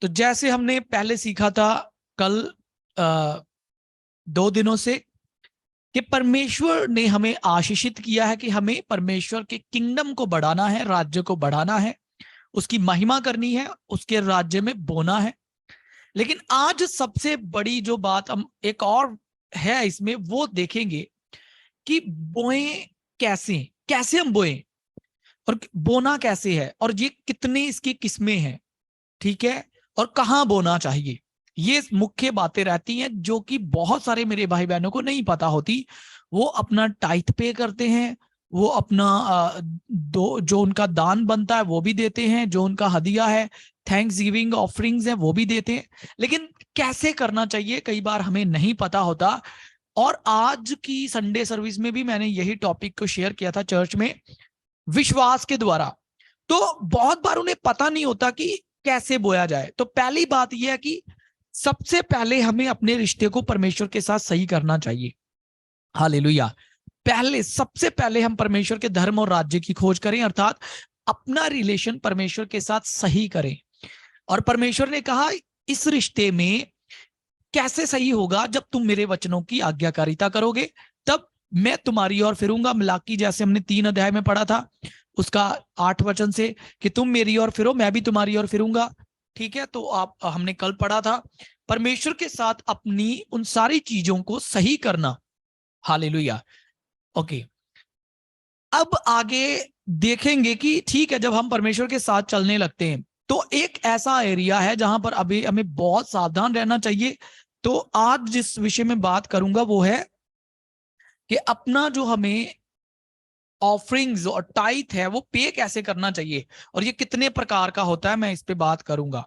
तो जैसे हमने पहले सीखा था कल 2 दिनों से कि परमेश्वर ने हमें आशीषित किया है कि हमें परमेश्वर के किंगडम को बढ़ाना है, राज्य को बढ़ाना है, उसकी महिमा करनी है, उसके राज्य में बोना है। लेकिन आज सबसे बड़ी जो बात हम एक और है इसमें वो देखेंगे कि बोए कैसे, कैसे हम बोए और बोना कैसे है और ये कितनी इसकी किस्में हैं, ठीक है, और कहां बोना चाहिए। ये मुख्य बातें रहती हैं जो कि बहुत सारे मेरे भाई बहनों को नहीं पता होती। वो अपना टाइथ पे करते हैं, वो अपना दो जो उनका दान बनता है वो भी देते हैं, जो उनका हदिया है, थैंक्स गिविंग ऑफरिंग्स है वो भी देते हैं, लेकिन कैसे करना चाहिए कई बार हमें नहीं पता होता। और आज की संडे सर्विस में भी मैंने यही टॉपिक को शेयर किया था चर्च में, विश्वास के द्वारा। तो बहुत बार उन्हें पता नहीं होता कि कैसे बोया जाए। तो पहली बात यह है कि सबसे पहले हमें अपने रिश्ते को परमेश्वर के साथ सही करना चाहिए। हालेलुया। पहले सबसे पहले हम परमेश्वर के धर्म और राज्य की खोज करें, अर्थात अपना रिलेशन परमेश्वर के साथ सही करें। और परमेश्वर ने कहा इस रिश्ते में कैसे सही होगा, जब तुम मेरे वचनों की आज्ञाकारिता करोगे तब मैं तुम्हारी ओर फिरूंगा। मलाकी जैसे हमने 3 अध्याय में पढ़ा था उसका 8 वचन से कि तुम मेरी ओर फिरो मैं भी तुम्हारी ओर फिरूंगा। ठीक है, तो आप हमने कल पढ़ा था परमेश्वर के साथ अपनी उन सारी चीजों को सही करना। हालेलुया। ओके, अब आगे देखेंगे कि ठीक है जब हम परमेश्वर के साथ चलने लगते हैं तो एक ऐसा एरिया है जहां पर अभी हमें बहुत सावधान रहना चाहिए। तो आज जिस विषय में बात करूंगा वो है कि अपना जो हमें ऑफरिंग्स और टाइथ है वो पे कैसे करना चाहिए और ये कितने प्रकार का होता है, मैं इस पे बात करूंगा।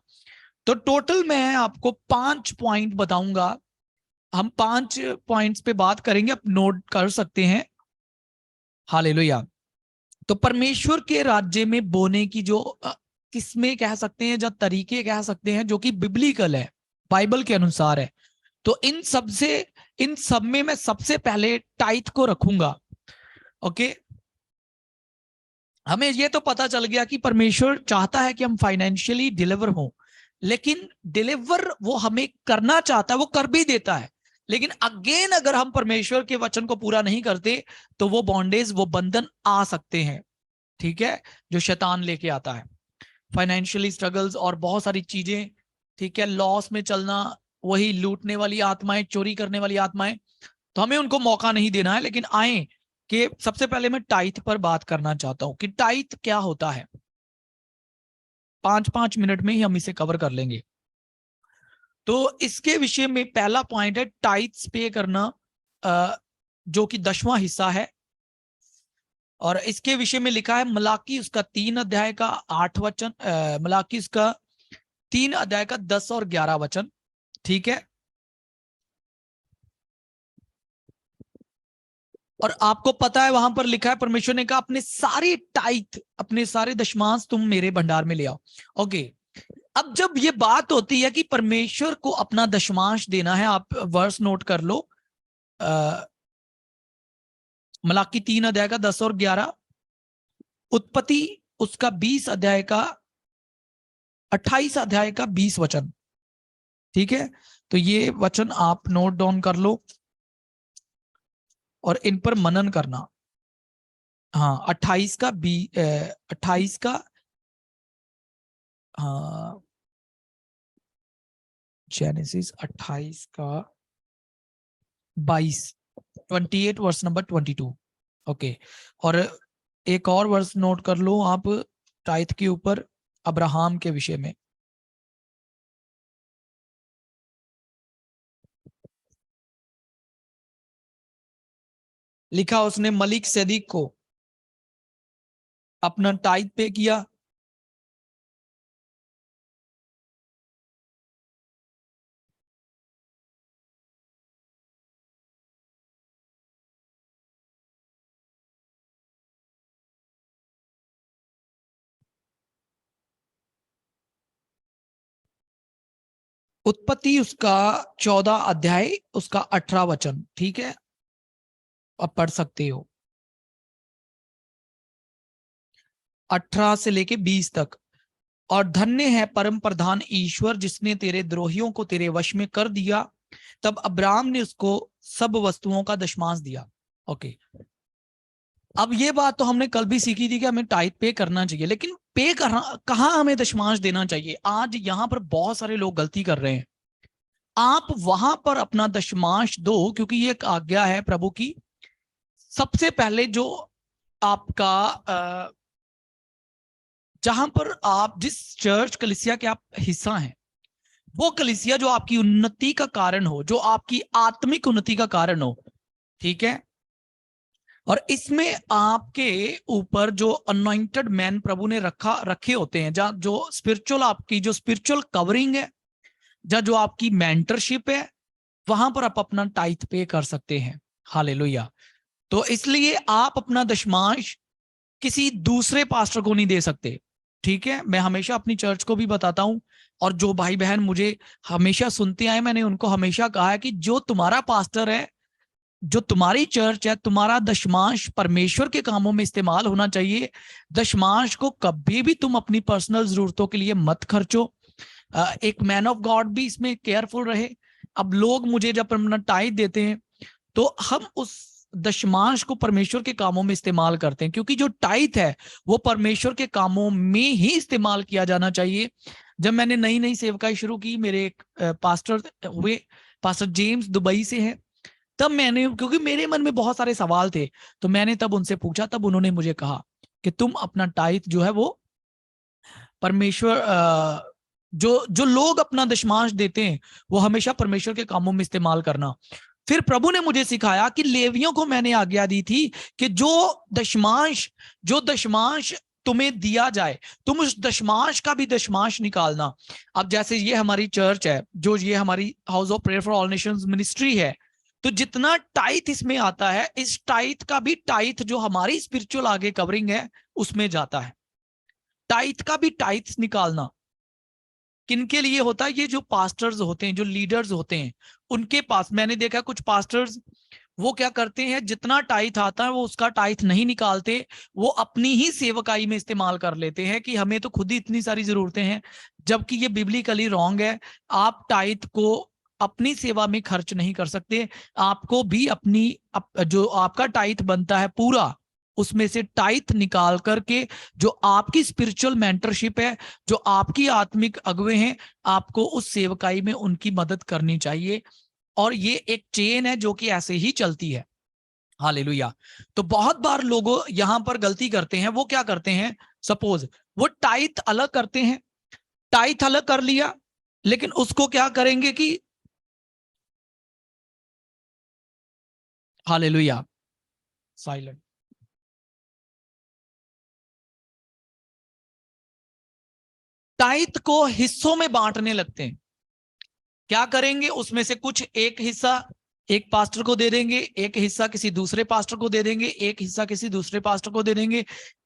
तो टोटल मैं आपको 5 पॉइंट बताऊंगा। हम 5 पॉइंट्स पे बात करेंगे, आप नोट कर सकते हैं। हालेलुया। तो परमेश्वर के राज्य में बोने की जो किस्में कह सकते हैं, जो तरीके कह सकते हैं, जो कि बिब्लिकल है, बाइबल के अनुसार है। तो इन सब में मैं सबसे पहले टाइथ को रखूंगा। ओके, हमें यह तो पता चल गया कि परमेश्वर चाहता है कि हम फाइनेंशियली डिलीवर हों, लेकिन डिलीवर वो हमें करना चाहता है, वो कर भी देता है। लेकिन अगेन अगर हम परमेश्वर के वचन को पूरा नहीं करते तो वो बॉन्डेज, वो बंधन आ सकते हैं, ठीक है, जो शैतान लेके आता है, फाइनेंशियली स्ट्रगल्स और बहुत सारी चीजें। ठीक है, लॉस में चलना, वही लूटने वाली आत्माएं, चोरी करने वाली आत्माएं, तो हमें उनको मौका नहीं देना है। लेकिन आए कि सबसे पहले मैं टाइथ पर बात करना चाहता हूं कि टाइथ क्या होता है। 5-5 मिनट में ही हम इसे कवर कर लेंगे। तो इसके विषय में पहला पॉइंट है टाइथ्स पे करना, जो कि 10वां हिस्सा है। और इसके विषय में लिखा है मलाकी उसका 3 अध्याय का 8 वचन, मलाकी उसका 3 अध्याय का 10 और 11 वचन। ठीक है, और आपको पता है वहां पर लिखा है परमेश्वर ने कहा अपने सारे टाइथ, अपने सारे दशमांश तुम मेरे भंडार में ले आओ। ओके, अब जब ये बात होती है कि परमेश्वर को अपना दशमांश देना है, आप वर्स नोट कर लो, मलाकी 3 अध्याय का 10 और 11, उत्पत्ति उसका 20 अध्याय का 28 अध्याय का 20 वचन। ठीक है, तो ये वचन आप नोट डाउन कर लो और इन पर मनन करना। हाँ, 28 का हाँ, जेनेसिस 28 का 22, 28 वर्स नंबर 22। ओके, और एक और वर्स नोट कर लो आप टाइथ के ऊपर, अब्राहम के विषय में। लिखा उसने मलिक सदीक को अपना टाइथ पे किया। उत्पत्ति उसका 14 अध्याय उसका 18 वचन। ठीक है, आप पढ़ सकते हो 18 से लेके 20 तक। और धन्य है परम प्रधान ईश्वर जिसने तेरे द्रोहियों को तेरे वश में कर दिया। तब अब्राहम ने उसको सब वस्तुओं का दशमांश दिया। ओके, अब ये बात तो हमने कल भी सीखी थी कि हमें टाइथ पे करना चाहिए, लेकिन पे करना कहाँ, हमें दशमांश देना चाहिए। आज यहां पर बहुत सारे लोग गलती कर रहे हैं। आप वहां पर अपना दशमांश दो, क्योंकि ये एक आज्ञा है प्रभु की। सबसे पहले जो आपका जहां पर आप जिस चर्च कलीसिया के आप हिस्सा हैं, वो कलीसिया जो आपकी उन्नति का कारण हो, जो आपकी आत्मिक उन्नति का कारण हो, ठीक है। और इसमें आपके ऊपर जो अनॉइंटेड मैन प्रभु ने रखे होते हैं, जहां जो स्पिरिचुअल आपकी जो स्पिरिचुअल कवरिंग है, जहां जो आपकी मेंटरशिप है, वहां पर आप अपना टाइथ पे कर सकते हैं। हालेलुया। तो इसलिए आप अपना दशमांश किसी दूसरे पास्टर को नहीं दे सकते, ठीक है। मैं हमेशा अपनी चर्च को भी बताता हूं, और जो भाई बहन मुझे हमेशा सुनते आए, मैंने उनको हमेशा कहा है कि जो तुम्हारा पास्टर है, जो तुम्हारी चर्च है, तुम्हारा दशमांश परमेश्वर के कामों में इस्तेमाल होना चाहिए। दशमांश को कभी भी तुम अपनी पर्सनल जरूरतों के लिए मत खर्चो। एक मैन ऑफ गॉड भी इसमें केयरफुल रहे। अब लोग मुझे जब अपना टाइथ देते हैं, तो हम उस दशमांश को परमेश्वर के कामों में इस्तेमाल करते हैं, क्योंकि जो टाइथ है वो परमेश्वर के कामों में ही इस्तेमाल किया जाना चाहिए। जब मैंने नई नई सेवकाई शुरू की, मेरे एक पास्टर हुए, पास्टर जेम्स दुबई से हैं, तब मैंने, क्योंकि मेरे मन में बहुत सारे सवाल थे, तो मैंने तब उनसे पूछा। तब उन्होंने मुझे कहा कि तुम अपना टाइथ जो है वो परमेश्वर, जो जो लोग अपना दशमांश देते हैं, वो हमेशा परमेश्वर के कामों में इस्तेमाल करना। फिर प्रभु ने मुझे सिखाया कि लेवियों को मैंने आज्ञा दी थी कि जो दशमांश तुम्हें दिया जाए, तुम उस दशमांश का भी दशमांश निकालना। अब जैसे ये हमारी चर्च है, जो ये हमारी house of prayer for all Nations ministry है, तो जितना टाइथ इसमें आता है, इस टाइथ का भी टाइथ जो हमारी स्पिरिचुअल आगे कवरिंग है उसमें जाता है। टाइथ का भी टाइथ निकालना किनके लिए होता है? ये जो पास्टर्स होते हैं, जो लीडर्स होते हैं, उनके पास मैंने देखा कुछ पास्टर्स वो क्या करते हैं, जितना टाइथ आता है वो उसका टाइथ नहीं निकालते, वो अपनी ही सेवकाई में इस्तेमाल कर लेते हैं कि हमें तो खुद ही इतनी सारी जरूरतें हैं, जबकि ये बिब्लिकली रॉन्ग है। आप टाइथ को अपनी सेवा में खर्च नहीं कर सकते। आपको भी जो आपका टाइथ बनता है पूरा, उसमें से टाइथ निकाल करके जो आपकी स्पिरिचुअल मेंटरशिप है, जो आपकी आत्मिक अगुवे हैं, आपको उस सेवकाई में उनकी मदद करनी चाहिए। और ये एक चेन है जो कि ऐसे ही चलती है। हालेलुया। तो बहुत बार लोग यहां पर गलती करते हैं। वो क्या करते हैं, सपोज वो टाइथ अलग करते हैं, टाइथ अलग कर लिया, लेकिन उसको क्या करेंगे कि, हालेलुया, साइलेंट, टाइथ को हिस्सों में बांटने लगते हैं। क्या करेंगे, उसमें से कुछ एक हिस्सा एक पास्टर को दे देंगे, एक हिस्सा किसी दूसरे पास्टर को दे देंगे, एक हिस्सा किसी दूसरे पास्टर को दे देंगे,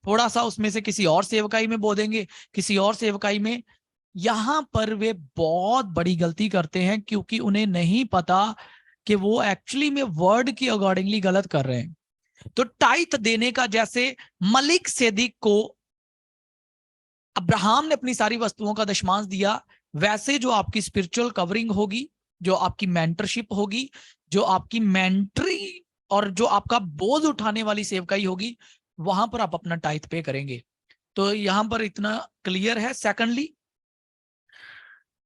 थोड़ा सा उसमें से किसी और सेवकाई में बो देंगे, किसी और सेवकाई में। यहां पर वे बहुत बड़ी गलती करते हैं, क्योंकि उन्हें नहीं पता कि वो एक्चुअली में वर्ड की अकॉर्डिंगली गलत कर रहे हैं। तो टाइथ देने का, जैसे मलिक सेदिक को अब्राहम ने अपनी सारी वस्तुओं का दशमांश दिया, वैसे जो आपकी स्पिरिचुअल कवरिंग होगी, जो आपकी मेंटरशिप होगी, जो आपकी मेंटरी और जो आपका बोझ उठाने वाली सेवकाई होगी, वहां पर आप अपना टाइथ पे करेंगे। तो यहां पर इतना क्लियर है। सेकंडली,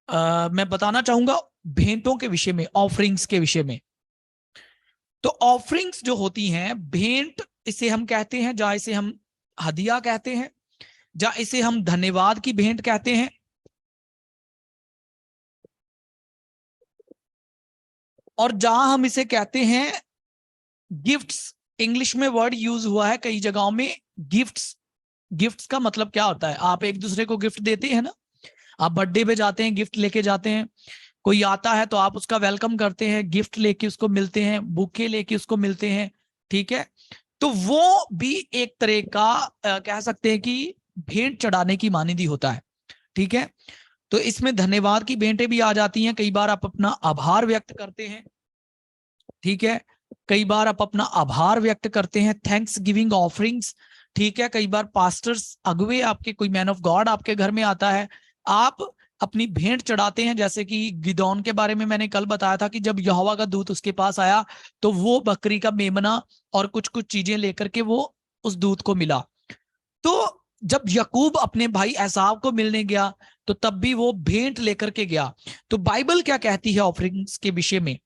मैं बताना चाहूंगा भेंटों के विषय में, ऑफरिंग्स के विषय में। तो ऑफरिंग्स जो होती हैं, भेंट इसे हम कहते हैं, जहां इसे हम हदिया कहते हैं, जहां इसे हम धन्यवाद की भेंट कहते हैं, और जहां हम इसे कहते हैं गिफ्ट्स। इंग्लिश में वर्ड यूज हुआ है कई जगहों में, गिफ्ट्स। गिफ्ट्स का मतलब क्या होता है? आप एक दूसरे को गिफ्ट देते हैं ना, आप बर्थडे पे जाते हैं, गिफ्ट लेके जाते हैं। कोई आता है तो आप उसका वेलकम करते हैं, गिफ्ट लेके उसको मिलते हैं, बुके लेके उसको मिलते हैं, ठीक है। तो वो भी एक तरह का कह सकते हैं कि भेंट चढ़ाने की मानिंदी होता है, ठीक है। तो इसमें धन्यवाद की भेंटें भी आ जाती हैं। कई बार आप अपना आभार व्यक्त करते हैं, ठीक है। कई बार आप अपना आभार व्यक्त करते हैं, थैंक्स गिविंग ऑफरिंग्स। ठीक है, कई बार पास्टर्स, अगुवे आपके, कोई मैन ऑफ गॉड आपके घर में आता है, आप अपनी भेंट चढ़ाते हैं। जैसे कि गिदौन के बारे में मैंने कल बताया था कि जब यहोवा का दूत उसके पास आया तो वो बकरी का मेमना और कुछ कुछ चीजें लेकर के वो उस दूत को मिला। तो जब याकूब अपने भाई एसाव को मिलने गया तो तब भी वो भेंट लेकर के गया। तो बाइबल क्या कहती है ऑफरिंग्स के विषय में?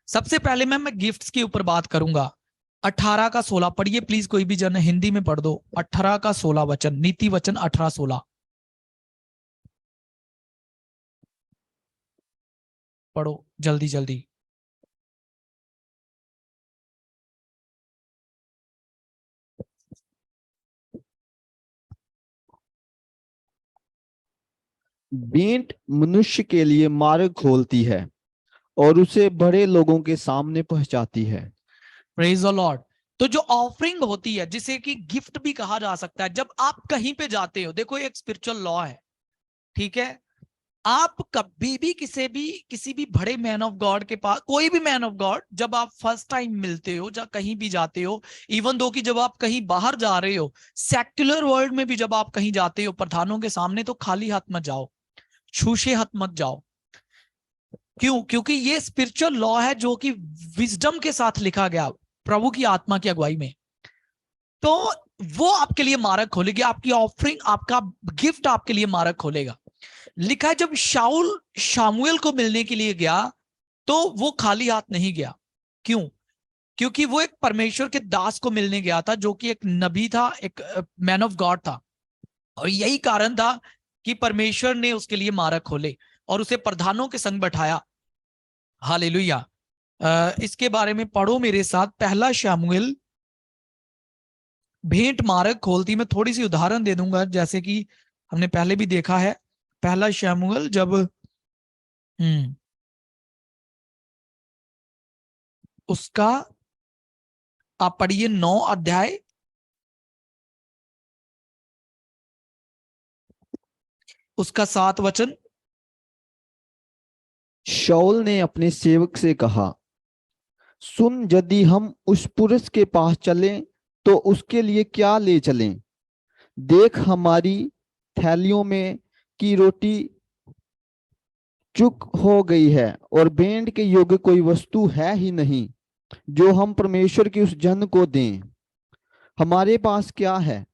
सबसे पहले मैं गिफ्ट्स के ऊपर बात करूंगा। 18 का 16 पढ़िए प्लीज, कोई भी जन, हिंदी में पढ़ दो। 18 का 16 वचन, नीति वचन 18-16 पढ़ो जल्दी जल्दी। भेंट मनुष्य के लिए मार्ग खोलती है और उसे बड़े लोगों के सामने पहुंचाती है। Praise the Lord. तो जो ऑफरिंग होती है, जिसे कि गिफ्ट भी कहा जा सकता है, जब आप कहीं पे जाते हो, देखो एक स्पिरिचुअल लॉ है, ठीक है, आप कभी भी किसी भी बड़े मैन ऑफ गॉड के पास, कोई भी मैन ऑफ गॉड, जब आप फर्स्ट टाइम मिलते हो या कहीं भी जाते हो, इवन दो कि जब आप कहीं बाहर जा रहे हो, सेक्युलर वर्ल्ड में भी जब आप कहीं जाते हो प्रधानों के सामने, तो खाली हाथ मत जाओ, छूछे हाथ मत जाओ। क्यों? क्योंकि ये स्पिरिचुअल लॉ है जो कि विजडम के साथ लिखा गया प्रभु की आत्मा की अगुवाई में। तो वो आपके लिए मार्ग खोलेगी, आपकी ऑफरिंग, आपका गिफ्ट आपके लिए मार्ग खोलेगा। लिखा है जब शाऊल शामुएल को मिलने के लिए गया तो वो खाली हाथ नहीं गया। क्यों? क्योंकि वो एक परमेश्वर के दास को मिलने गया था, जो कि एक नबी था, एक मैन ऑफ गॉड था। और यही कारण था कि परमेश्वर ने उसके लिए मार्ग खोले और उसे प्रधानों के संग बैठाया। हालेलुया। इसके बारे में पढ़ो मेरे साथ, पहला शमूएल। भेंट मार्ग खोलती, मैं थोड़ी सी उदाहरण दे दूंगा जैसे कि हमने पहले भी देखा है। पहला शमूएल जब उसका आप पढ़िए 9 अध्याय, उसका 7 वचन। शाऊल ने अपने सेवक से कहा, सुन, यदि हम उस पुरुष के पास चलें तो उसके लिए क्या ले चलें? देख, हमारी थैलियों में की रोटी चुक हो गई है और भेंट के योग्य कोई वस्तु है ही नहीं जो हम परमेश्वर की उस जन को दें। हमारे पास क्या है?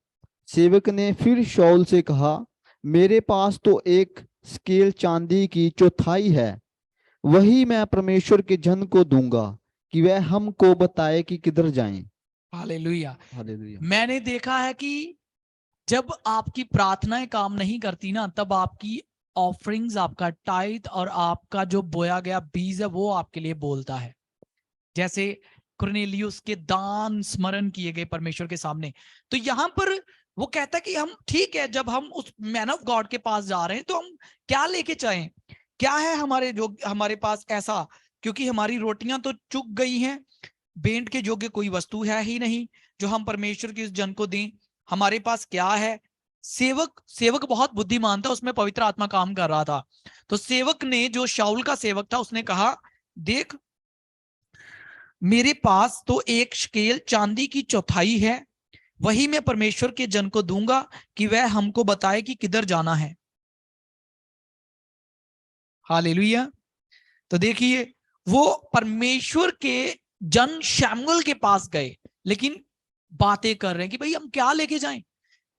सेवक ने फिर शाऊल से कहा, मेरे पास तो एक स्केल चांदी की चौथाई है, वही मैं परमेश्वर के जन को दूंगा कि वह हमको बताए कि किधर जाएं। हालेलुया। हालेलुया। मैंने देखा है कि जब आपकी प्रार्थनाएं काम नहीं करती ना, तब आपकी ऑफरिंग्स, आपका टाइथ और आपका जो बोया गया बीज है वो आपके लिए बोलता है। जैसे कुरनेलियुस के दान स्मरण किए गए परमेश्वर के सामने। तो यहां पर वो कहता है कि हम, ठीक है, जब हम उस मैन ऑफ गॉड के पास जा रहे हैं तो हम क्या लेके जाएं? क्या है हमारे जो हमारे पास ऐसा? क्योंकि हमारी रोटियां तो चुक गई हैं, भेंट के योग्य कोई वस्तु है ही नहीं जो हम परमेश्वर के इस जन को दें। हमारे पास क्या है? सेवक सेवक बहुत बुद्धिमान था, उसमें पवित्र आत्मा काम कर रहा था। तो सेवक ने, जो शाऊल का सेवक था, उसने कहा, देख, मेरे पास तो एक शकेल चांदी की चौथाई है, वही मैं परमेश्वर के जन को दूंगा कि वह हमको बताए कि किधर जाना है। हालेलुया। तो देखिए, वो परमेश्वर के जन शमूएल के पास गए, लेकिन बातें कर रहे हैं कि भाई हम क्या लेके जाएं।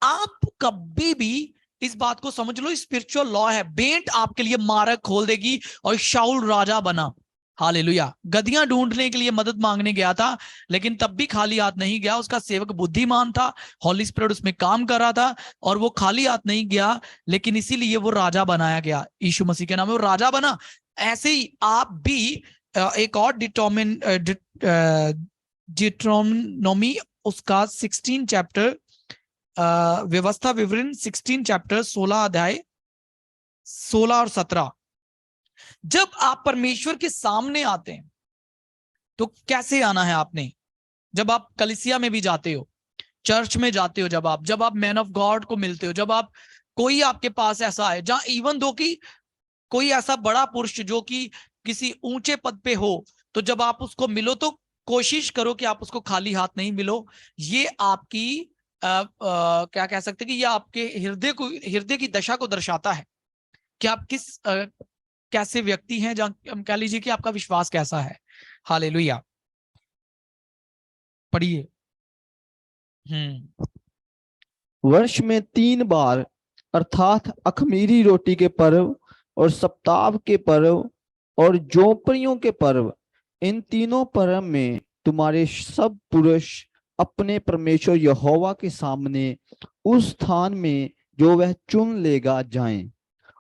आप कभी भी इस बात को समझ लो, स्पिरिचुअल लॉ है, भेंट आपके लिए मार्ग खोल देगी। और शाऊल राजा बना। हालेलुया। गधियां ढूंढने के लिए मदद मांगने गया था, लेकिन तब भी खाली हाथ नहीं गया। उसका सेवक बुद्धिमान था, हॉली स्पिरिट उसमें काम कर रहा था, और वो खाली हाथ नहीं गया, लेकिन इसीलिए वो राजा बनाया गया। यीशु मसीह के नाम में वो राजा बना। ऐसे ही आप भी एक और डिटोनोमी, उसका 16 चैप्टर, व्यवस्था विवरण 16 चैप्टर 16 अध्याय 16 और 17। जब आप परमेश्वर के सामने आते हैं तो कैसे आना है आपने? जब आप कलीसिया में भी जाते हो, चर्च में जाते हो, जब आप मैन ऑफ गॉड को मिलते हो, जब आप, कोई आपके पास ऐसा है जहां इवन दो कि कोई ऐसा बड़ा पुरुष जो कि किसी ऊंचे पद पे हो, तो जब आप उसको मिलो तो कोशिश करो कि आप उसको खाली हाथ नहीं मिलो। ये आपकी क्या कह सकते हैं कि ये आपके हृदय की दशा को दर्शाता है कि आप किस कैसे व्यक्ति हैं, जहां कह लीजिए कि आपका विश्वास कैसा है। हालेलुया, पढ़िए। वर्ष में 3 बार अर्थात अखमीरी रोटी के पर्व और सप्ताह के पर्व और झोपड़ियों के पर्व, इन तीनों पर्व में तुम्हारे सब पुरुष अपने परमेश्वर यहोवा के सामने उस स्थान में जो वह चुन लेगा जाएं,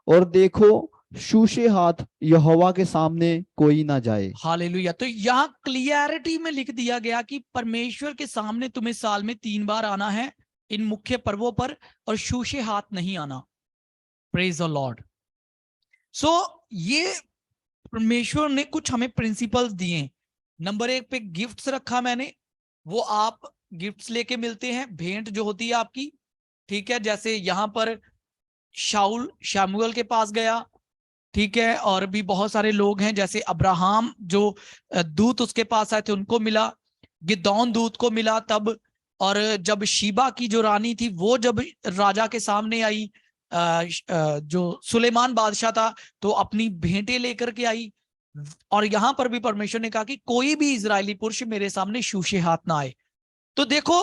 और देखो शूशे हाथ यहोवा के सामने कोई ना जाए। हालेलुया। तो यहाँ क्लियरिटी में लिख दिया गया कि परमेश्वर के सामने तुम्हें साल में 3 बार आना है इन मुख्य पर्वों पर, और शूशे हाथ नहीं आना। Praise the Lord. सो ये परमेश्वर ने कुछ हमें प्रिंसिपल्स दिए। नंबर 1 पे गिफ्ट्स रखा मैंने, वो आप गिफ्ट्स लेके मिलते हैं, भेंट जो होती है आपकी, ठीक है। जैसे यहां पर शाऊल शमूएल के पास गया, ठीक है, और भी बहुत सारे लोग हैं, जैसे अब्राहम जो दूत उसके पास आए थे उनको मिला, गिदौन दूत को मिला तब, और जब शीबा की जो रानी थी वो जब राजा के सामने आई, जो सुलेमान बादशाह था तो अपनी भेंटें लेकर के आई। और यहां पर भी परमेश्वर ने कहा कि कोई भी इजरायली पुरुष मेरे सामने शूशे हाथ ना आए। तो देखो,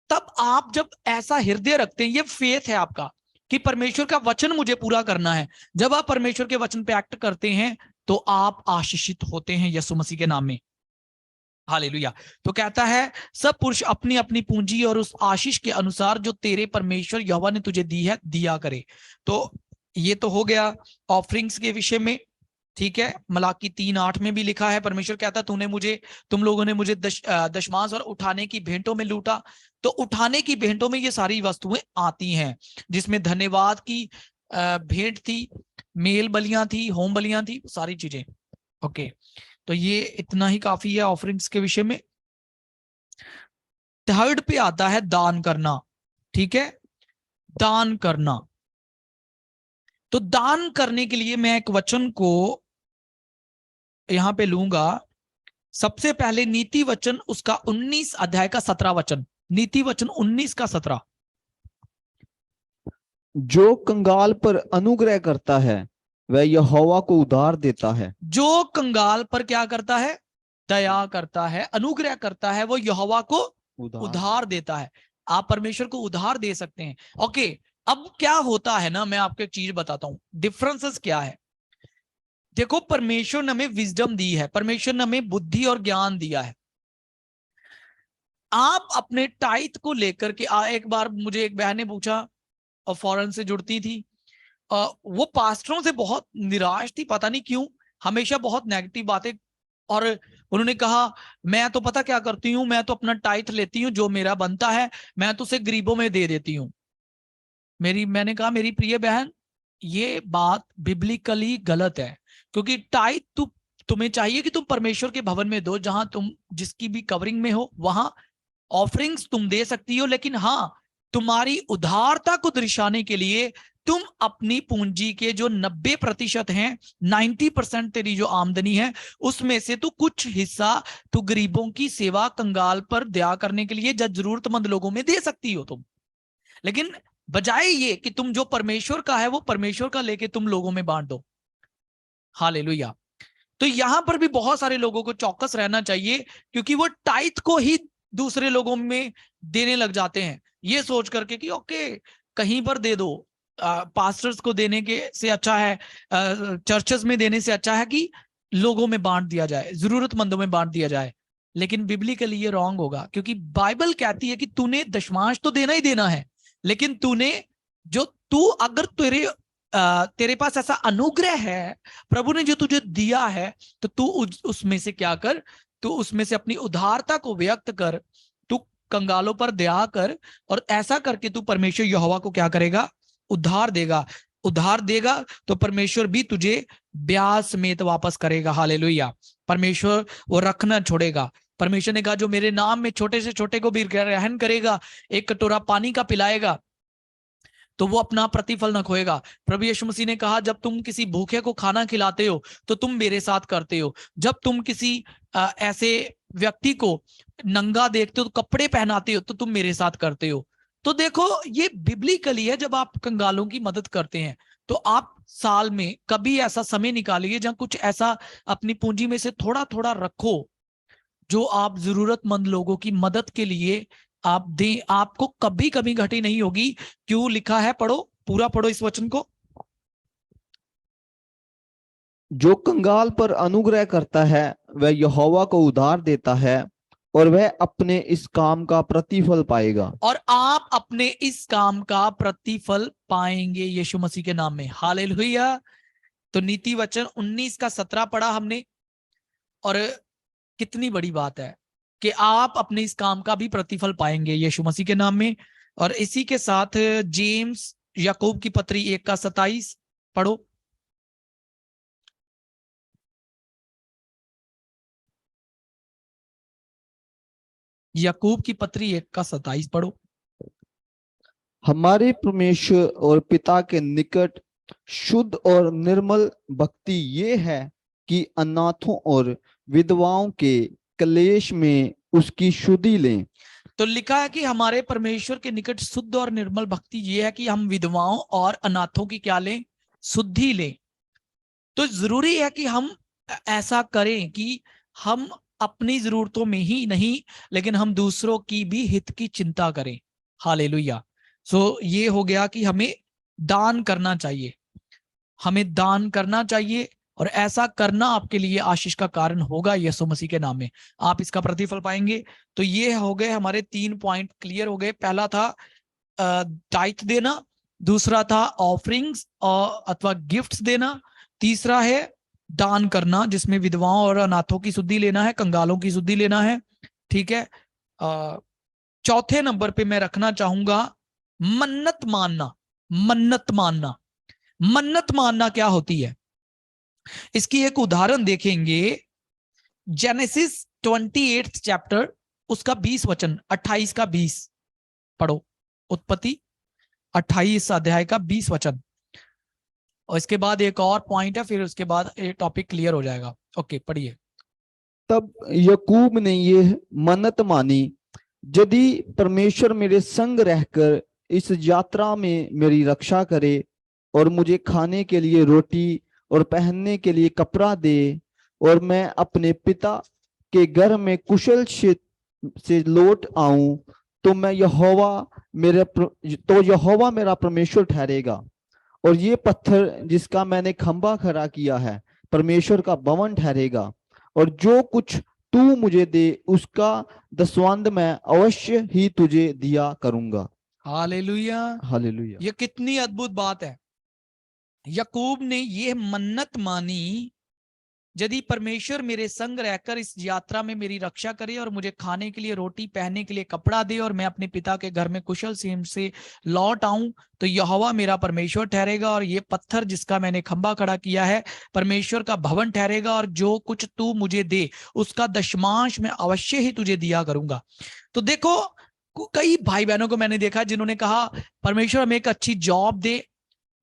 तब आप जब ऐसा हृदय रखते हैं, ये फेथ है आपका कि परमेश्वर का वचन मुझे पूरा करना है। जब आप परमेश्वर के वचन पे एक्ट करते हैं तो आप आशीषित होते हैं यीशु मसीह के नाम में। हालेलुया। तो कहता है सब पुरुष अपनी अपनी पूंजी और उस आशीष के अनुसार जो तेरे परमेश्वर यहोवा ने तुझे दी है दिया करे। तो ये तो हो गया ऑफरिंग्स के विषय में, ठीक है। मलाकी 3:8 में भी लिखा है, परमेश्वर कहता तुम लोगों ने मुझे दशमांश और उठाने की भेंटों में लूटा। तो उठाने की भेंटों में ये सारी वस्तुएं आती हैं, जिसमें धन्यवाद की भेंट थी, मेल बलियां थी, होम बलियां थी, सारी चीजें। ओके, तो ये इतना ही काफी है ऑफरिंग्स के विषय में। थर्ड पे आता है दान करना, ठीक है, दान करना। तो दान करने के लिए मैं एक वचन को यहां पे लूंगा। सबसे पहले नीति वचन उसका 19 अध्याय का 17 वचन, नीति वचन 19 का 17। जो कंगाल पर अनुग्रह करता है वह यहोवा को उधार देता है। जो कंगाल पर क्या करता है? दया करता है, अनुग्रह करता है, वो यहोवा को उधार देता है। आप परमेश्वर को उधार दे सकते हैं। ओके, अब क्या होता है ना, मैं आपको एक चीज बताता हूं, डिफरेंसेस क्या है। देखो, परमेश्वर ने हमें विजडम दी है, परमेश्वर ने हमें बुद्धि और ज्ञान दिया है। आप अपने टाइट को लेकर के एक बार मुझे एक बहन ने पूछा, और फॉरेन से जुड़ती थी, वो पास्टरों से बहुत निराश थी, पता नहीं क्यों, हमेशा बहुत नेगेटिव बातें। और उन्होंने कहा मैं तो पता क्या करती हूँ, मैं तो अपना टाइट लेती हूँ, जो मेरा बनता है मैं तो उसे गरीबों में दे देती हूँ। मैंने कहा मेरी प्रिय बहन, ये बात बिब्लिकली गलत है, क्योंकि टाइट तुम्हें चाहिए कि तुम परमेश्वर के भवन में दो, जहां तुम जिसकी भी कवरिंग में हो, वहां ऑफरिंग्स तुम दे सकती हो। लेकिन हाँ, तुम्हारी उदारता को दर्शाने के लिए तुम अपनी पूंजी के जो 90% हैं, 90% तेरी जो आमदनी है उसमें से तू कुछ हिस्सा तू गरीबों की सेवा, कंगाल पर दया करने के लिए, जरूरतमंद लोगों में दे सकती हो तुम। लेकिन बजाय ये कि तुम जो परमेश्वर का है वो परमेश्वर का लेके तुम लोगों में बांट दो। हालेलुया। तो यहां पर भी बहुत सारे लोगों को चौकस रहना चाहिए, क्योंकि वो टाइट को ही दूसरे लोगों में देने लग जाते हैं, ये सोच करके कि ओके कहीं पर दे दो। पास्टर्स को देने के से अच्छा है, चर्चेस में देने से अच्छा है कि लोगों में बांट दिया जाए, जरूरतमंदों में बांट दिया जाए। लेकिन बिब्लिकली ये रॉन्ग होगा, क्योंकि बाइबल कहती है कि तूने दशमांश तो देना ही देना है, लेकिन तूने जो तू अगर तेरे पास ऐसा अनुग्रह है, प्रभु ने जो तुझे दिया है, तो तू उसमें से क्या कर, तू उसमें से अपनी उदारता को व्यक्त कर, तू कंगालों पर दया कर, और ऐसा करके तू परमेश्वर यहोवा को क्या करेगा? उधार देगा। उधार देगा तो परमेश्वर भी तुझे ब्याज समेत वापस करेगा। हालेलुया। परमेश्वर वो रखना छोड़ेगा। परमेश्वर ने कहा जो मेरे नाम में छोटे से छोटे को भी ग्रहण करेगा, एक कटोरा पानी का पिलाएगा, तो वो अपना प्रतिफल न खोएगा। प्रभु यीशु मसीह ने कहा जब तुम किसी भूखे को खाना खिलाते हो तो तुम मेरे साथ करते हो, जब तुम किसी ऐसे व्यक्ति को नंगा देखते हो तो कपड़े पहनाते हो, तो तुम मेरे साथ करते हो। तो देखो ये बिब्लिकली है। जब आप कंगालों की मदद करते हैं तो आप साल में कभी ऐसा समय निकालिए जहां कुछ ऐसा अपनी पूंजी में से थोड़ा थोड़ा रखो जो आप जरूरतमंद लोगों की मदद के लिए आप दें। आपको कभी कभी घटी नहीं होगी। क्यों लिखा है, पढ़ो, पूरा पढ़ो इस वचन को। जो कंगाल पर अनुग्रह करता है वह यहोवा को उधार देता है और वह अपने इस काम का प्रतिफल पाएगा। और आप अपने इस काम का प्रतिफल पाएंगे यीशु मसीह के नाम में। हालेलुया। तो नीति वचन 19 का 17 पढ़ा हमने। और कितनी बड़ी बात है कि आप अपने इस काम का भी प्रतिफल पाएंगे यीशु मसीह के नाम में। और इसी के साथ जेम्स याकूब की पत्री 1 का 27 पढ़ो। याकूब की पत्री 1 का 27 पढ़ो। हमारे परमेश्वर और पिता के निकट शुद्ध और निर्मल भक्ति ये है कि अनाथों और विधवाओं के क्लेश में उसकी शुद्धि लें। तो लिखा है कि हमारे परमेश्वर के निकट शुद्ध और निर्मल भक्ति ये है कि हम विधवाओं और अनाथों की क्या लें, शुद्धि लें। तो जरूरी है कि हम ऐसा करें कि हम अपनी जरूरतों में ही नहीं लेकिन हम दूसरों की भी हित की चिंता करें। हालेलुया। सो ये हो गया कि हमें दान करना चाहिए, हमें दान करना चाहिए। और ऐसा करना आपके लिए आशीष का कारण होगा यीशु मसीह के नाम में। आप इसका प्रतिफल पाएंगे। तो ये हो गए हमारे 3 पॉइंट क्लियर हो गए। पहला था टाइथ देना, दूसरा था ऑफरिंग्स और अथवा गिफ्ट्स देना, तीसरा है दान करना जिसमें विधवाओं और अनाथों की शुद्धि लेना है, कंगालों की शुद्धि लेना है। ठीक है। चौथे नंबर पे मैं रखना चाहूंगा मन्नत मानना। मन्नत मानना, मन्नत मानना क्या होती है इसकी एक उदाहरण देखेंगे। जेनेसिस 28 चैप्टर उसका 20 वचन 28 का 20 पढ़ो। उत्पत्ति 28 अध्याय का 20 वचन। और इसके बाद एक और पॉइंट है, फिर उसके बाद ये टॉपिक क्लियर हो जाएगा। ओके पढ़िए। तब यकूब ने ये मन्नत मानी, यदि परमेश्वर मेरे संग रहकर इस यात्रा में मेरी रक्षा करे और मुझे खाने के लिए रोटी और पहनने के लिए कपड़ा दे और मैं अपने पिता के घर में कुशल से लौट आऊं, तो यहोवा मेरा परमेश्वर ठहरेगा और ये पत्थर जिसका मैंने खंभा खड़ा किया है परमेश्वर का भवन ठहरेगा। और जो कुछ तू मुझे दे उसका दसवांध मैं अवश्य ही तुझे दिया करूंगा। हालेलुया। हालेलुया। ये कितनी अद्भुत बात है। याकूब ने ये मन्नत मानी, यदि परमेश्वर मेरे संग रहकर इस यात्रा में मेरी रक्षा करे और मुझे खाने के लिए रोटी, पहनने के लिए कपड़ा दे और मैं अपने पिता के घर में कुशल क्षेम से लौट आऊं, तो यहोवा मेरा परमेश्वर ठहरेगा और ये पत्थर जिसका मैंने खंभा खड़ा किया है परमेश्वर का भवन ठहरेगा। और जो कुछ तू मुझे दे उसका दशमांश मैं अवश्य ही तुझे दिया करूंगा। तो देखो कई भाई बहनों को मैंने देखा जिन्होंने कहा परमेश्वर हमें एक अच्छी जॉब दे,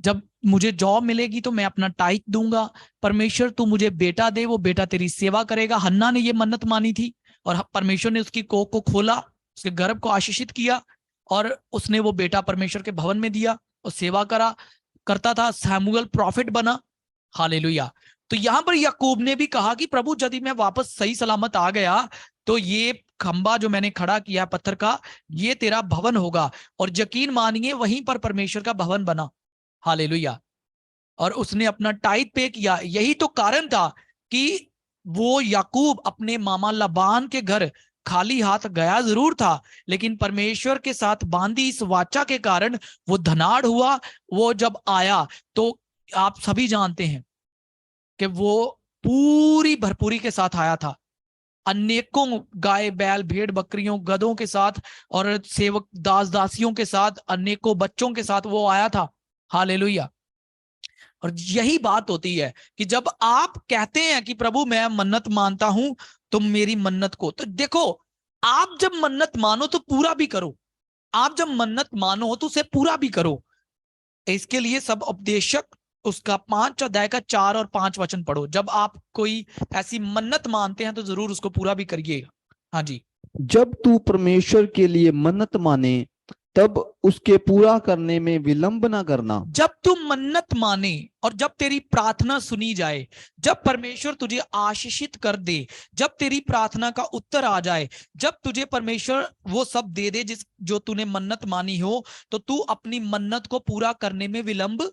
जब मुझे जॉब मिलेगी तो मैं अपना टाइट दूंगा। परमेश्वर तू मुझे बेटा दे, वो बेटा तेरी सेवा करेगा। हन्ना ने ये मन्नत मानी थी और परमेश्वर ने उसकी कोख को खोला, उसके गर्भ को आशीषित किया और उसने वो बेटा परमेश्वर के भवन में दिया और सेवा करता था। सैमुअल प्रॉफिट बना। हालेलुया। तो यहां पर याकूब ने भी कहा कि प्रभु यदि मैं वापस सही सलामत आ गया तो ये खंबा जो मैंने खड़ा किया पत्थर का ये तेरा भवन होगा। और यकीन मानिए वहीं पर परमेश्वर का भवन बना। हालेलुया। और उसने अपना टाइट पे किया। यही तो कारण था कि वो याकूब अपने मामा लबान के घर खाली हाथ गया जरूर था लेकिन परमेश्वर के साथ बांधी इस वाचा के कारण वो धनाढ़ हुआ। वो जब आया तो आप सभी जानते हैं कि वो पूरी भरपूरी के साथ आया था, अनेकों गाय बैल भेड़ बकरियों गधों के साथ और सेवक दास दासियों के साथ अनेकों बच्चों के साथ वो आया था। हालेलुया। और यही बात होती है कि जब आप कहते हैं कि प्रभु मैं मन्नत मानता हूं तुम मेरी मन्नत को, तो देखो आप जब मन्नत मानो तो पूरा भी करो। आप जब मन्नत मानो तो उसे पूरा भी करो। इसके लिए सब उपदेशक उसका 5 अध्याय का 4 और 5 वचन पढ़ो। जब आप कोई ऐसी मन्नत मानते हैं तो जरूर उसको पूरा भी करिएगा। हाँ जी, जब तू परमेश्वर के लिए मन्नत माने तब उसके पूरा करने में विलंब ना करना। जब तू मन्नत माने और जब तेरी प्रार्थना सुनी जाए, जब परमेश्वर तुझे आशीषित कर दे, जब तेरी प्रार्थना का उत्तर आ जाए, जब तुझे परमेश्वर वो सब दे दे जिस जो तूने मन्नत मानी हो, तो तू अपनी मन्नत को पूरा करने में विलंब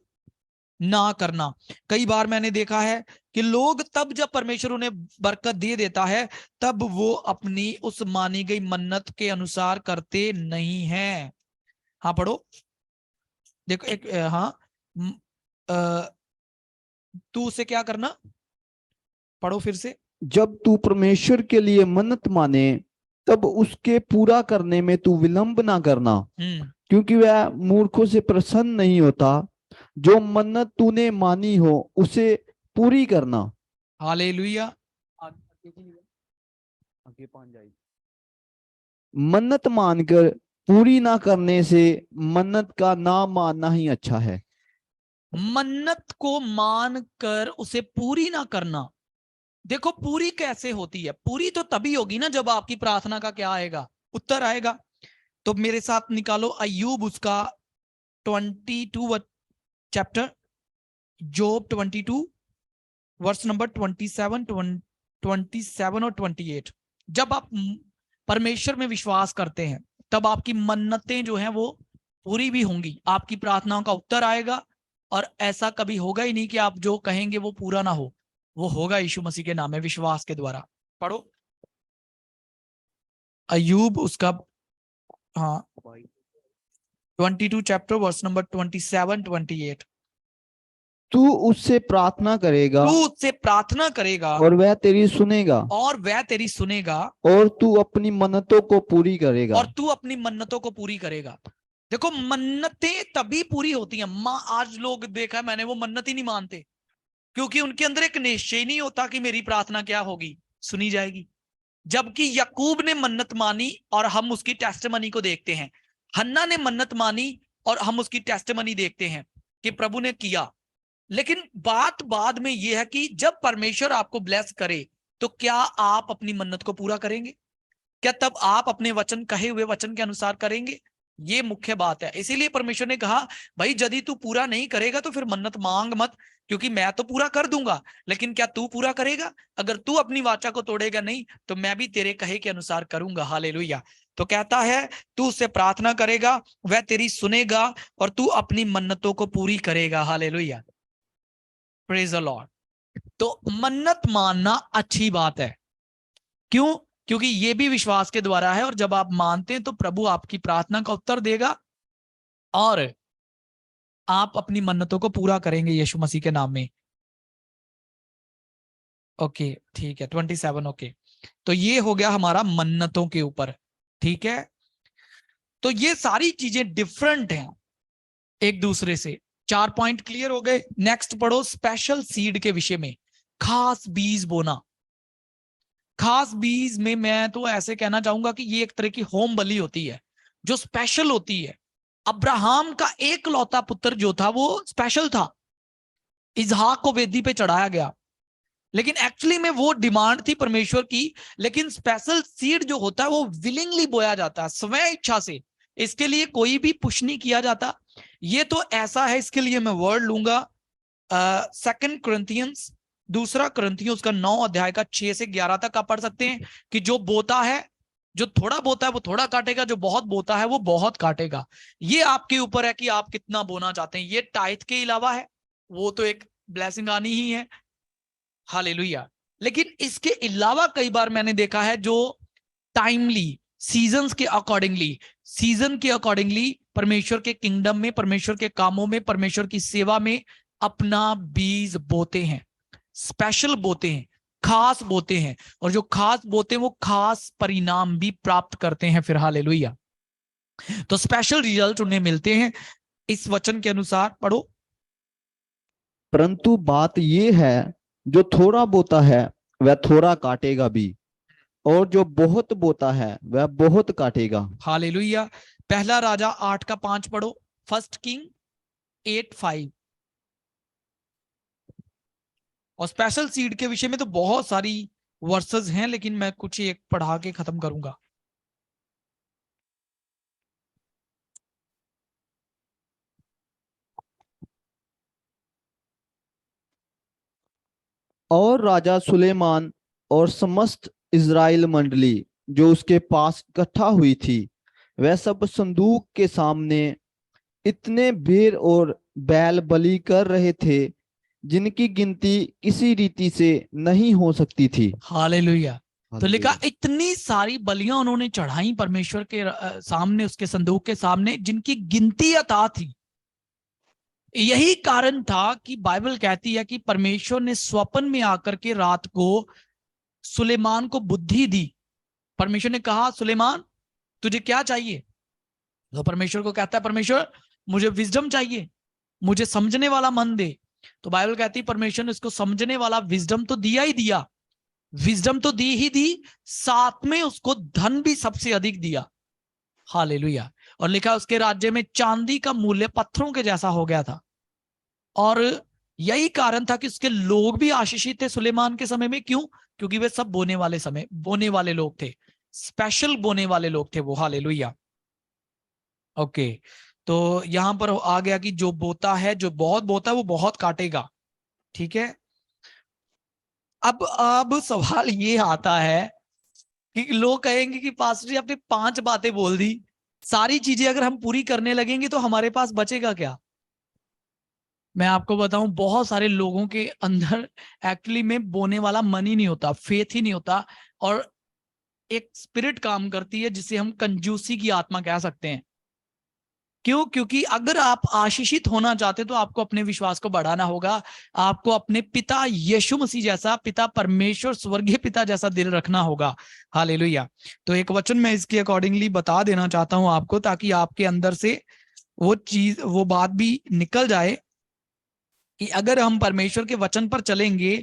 ना करना। कई बार मैंने देखा है कि लोग तब जब परमेश्वर उन्हें बरकत दे देता है तब वो अपनी उस मानी गई मन्नत के अनुसार करते नहीं हैं। हाँ पढ़ो, देखो एक हाँ म, अ, तू उसे क्या करना, पढ़ो फिर से। जब तू परमेश्वर के लिए मन्नत माने तब उसके पूरा करने में तू विलंब ना करना, क्योंकि वह मूर्खों से प्रसन्न नहीं होता। जो मन्नत तूने मानी हो उसे पूरी करना। हालेलुया। मन्नत मानकर पूरी ना करने से मन्नत का ना मानना ही अच्छा है। मन्नत को मान कर उसे पूरी ना करना। देखो पूरी कैसे होती है, पूरी तो तभी होगी ना जब आपकी प्रार्थना का क्या आएगा, उत्तर आएगा। तो मेरे साथ निकालो अय्यूब उसका 22 चैप्टर, जोब 22 वर्स नंबर 27 और 28। जब आप परमेश्वर में विश्वास करते हैं तब आपकी मन्नतें जो हैं वो पूरी भी होंगी, आपकी प्रार्थनाओं का उत्तर आएगा। और ऐसा कभी होगा ही नहीं कि आप जो कहेंगे वो पूरा ना हो, वो होगा यीशु मसीह के नाम में विश्वास के द्वारा। पढ़ो अय्यूब उसका, हाँ 22 चैप्टर वर्स नंबर 27-28। तू उससे प्रार्थना करेगा तू उससे प्रार्थना करेगा और वह तेरी सुनेगा और वह तेरी सुनेगा और तू अपनी मन्नतों को पूरी करेगा। और तू अपनी मन्नतों को पूरी करेगा। देखो मन्नतें तभी पूरी होती हैं। माँ आज लोग देखा है मैंने, वो मन्नत ही नहीं मानते क्योंकि उनके अंदर एक निश्चय ही नहीं होता कि मेरी प्रार्थना क्या होगी, सुनी जाएगी। जबकि याकूब ने मन्नत मानी और हम उसकी टेस्टिमनी को देखते हैं, हन्ना ने मन्नत मानी और हम उसकी टेस्टिमनी देखते हैं कि प्रभु ने किया। लेकिन बात बाद में यह है कि जब परमेश्वर आपको ब्लेस करे तो क्या आप अपनी मन्नत को पूरा करेंगे? क्या तब आप अपने वचन, कहे हुए वचन के अनुसार करेंगे? ये मुख्य बात है। इसीलिए परमेश्वर ने कहा भाई यदि तू पूरा नहीं करेगा तो फिर मन्नत मांग मत, क्योंकि मैं तो पूरा कर दूंगा, लेकिन क्या तू पूरा करेगा? अगर तू अपनी वाचा को तोड़ेगा नहीं तो मैं भी तेरे कहे के अनुसार करूंगा। हालेलुया। तो कहता है तू उससे प्रार्थना करेगा, वह तेरी सुनेगा और तू अपनी मन्नतों को पूरी करेगा। Hallelujah, praise the Lord. तो मन्नत मानना अच्छी बात है। क्यों? क्योंकि ये भी विश्वास के द्वारा है और जब आप मानते हैं तो प्रभु आपकी प्रार्थना का उत्तर देगा और आप अपनी मन्नतों को पूरा करेंगे यीशु मसीह के नाम में। ओके ठीक है 27। ओके तो ये हो गया हमारा मन्नतों के ऊपर। ठीक है, तो ये सारी चीजें डिफरेंट हैं एक दूसरे से। 4 पॉइंट क्लियर हो गए। नेक्स्ट पढ़ो स्पेशल सीड के विषय में, खास बीज बोना। खास बीज में मैं तो ऐसे कहना चाहूंगा कि ये एक तरह की होम बलि होती है जो स्पेशल होती है। अब्राहम का एक लौता पुत्र जो था वो स्पेशल था, इजहाक को वेदी पे चढ़ाया गया, लेकिन एक्चुअली में वो डिमांड थी परमेश्वर की। लेकिन स्पेशल सीड जो होता है वो विलिंगली बोया जाता है, स्वयं इच्छा से, इसके लिए कोई भी पुश नहीं किया जाता। ये तो ऐसा है, इसके लिए मैं वर्ड लूंगा 2 कुरिन्थियंस, 2 कुरिन्थियों उसका 9 अध्याय का 6 से 11 तक आप पढ़ सकते हैं कि जो बोता है, जो थोड़ा बोता है वो थोड़ा काटेगा, जो बहुत बोता है वो बहुत काटेगा। ये आपके ऊपर है कि आप कितना बोना चाहते हैं। ये टाइथ के अलावा है, वो तो एक ब्लेसिंग आनी ही है। हालेलुया। लेकिन इसके अलावा कई बार मैंने देखा है जो टाइमली, सीजन्स के अकॉर्डिंगली, सीजन के अकॉर्डिंगली परमेश्वर के किंगडम में, परमेश्वर के कामों में, परमेश्वर की सेवा में अपना बीज बोते हैं, स्पेशल बोते हैं, खास बोते हैं। और जो खास बोते हैं वो खास परिणाम भी प्राप्त करते हैं फिर। हालेलुया। तो स्पेशल रिजल्ट उन्हें मिलते हैं इस वचन के अनुसार। पढ़ो। परंतु बात यह है जो थोड़ा बोता है वह थोड़ा काटेगा भी, और जो बहुत बोता है वह बहुत काटेगा। हालेलुया। पहला राजा 8 का 5 पढ़ो, 1 किंग 8:5। और स्पेशल सीड के विषय में तो बहुत सारी वर्सेस हैं, लेकिन मैं कुछ एक पढ़ा के खत्म करूंगा। और राजा सुलेमान और समस्त इज़राइल मंडली जो उसके पास इकट्ठा हुई थी, वह सब संदूक के सामने इतने भेड़ और बैल बलि कर रहे थे जिनकी गिनती किसी रीति से नहीं हो सकती थी। हालेलुया। तो लिखा हालेलुया। इतनी सारी बलियां उन्होंने चढ़ाई परमेश्वर के सामने, उसके संदूक के सामने, जिनकी गिनती अता थी। यही कारण था कि बाइबल कहती है कि परमेश्वर ने स्वप्न में आकर के रात को सुलेमान को बुद्धि दी। परमेश्वर ने कहा, सुलेमान तुझे क्या चाहिए? तो परमेश्वर को कहता है, परमेश्वर मुझे विजडम चाहिए, मुझे समझने वाला मन दे। तो बाइबल कहती है परमेश्वर ने उसको समझने वाला विजडम तो दिया ही दिया, विजडम तो दी ही दी, साथ में उसको धन भी सबसे अधिक दिया। हालेलुया। और लिखा उसके राज्य में चांदी का मूल्य पत्थरों के जैसा हो गया था। और यही कारण था कि उसके लोग भी आशीषित थे सुलेमान के समय में। क्यों? क्योंकि वे सब बोने वाले लोग थे, स्पेशल बोने वाले लोग थे वो। हालेलुया। ओके, तो यहां पर आ गया कि जो बोता है, जो बहुत बोता है, वो बहुत काटेगा। ठीक है। अब सवाल ये आता है कि लोग कहेंगे कि पास्टर जी आपने 5 बातें बोल दी, सारी चीजें अगर हम पूरी करने लगेंगे तो हमारे पास बचेगा क्या? मैं आपको बताऊं, बहुत सारे लोगों के अंदर एक्चुअली में बोने वाला मन ही नहीं होता, फेथ ही नहीं होता, और एक स्पिरिट काम करती है जिसे हम कंजूसी की आत्मा कह सकते हैं। क्यों? क्योंकि अगर आप आशीषित होना चाहते तो आपको अपने विश्वास को बढ़ाना होगा, आपको अपने पिता यीशु मसीह जैसा, पिता परमेश्वर स्वर्गीय पिता जैसा दिल रखना होगा। हालेलुया। तो एक वचन मैं इसके अकॉर्डिंगली बता देना चाहता हूं आपको, ताकि आपके अंदर से वो चीज, वो बात भी निकल जाए कि अगर हम परमेश्वर के वचन पर चलेंगे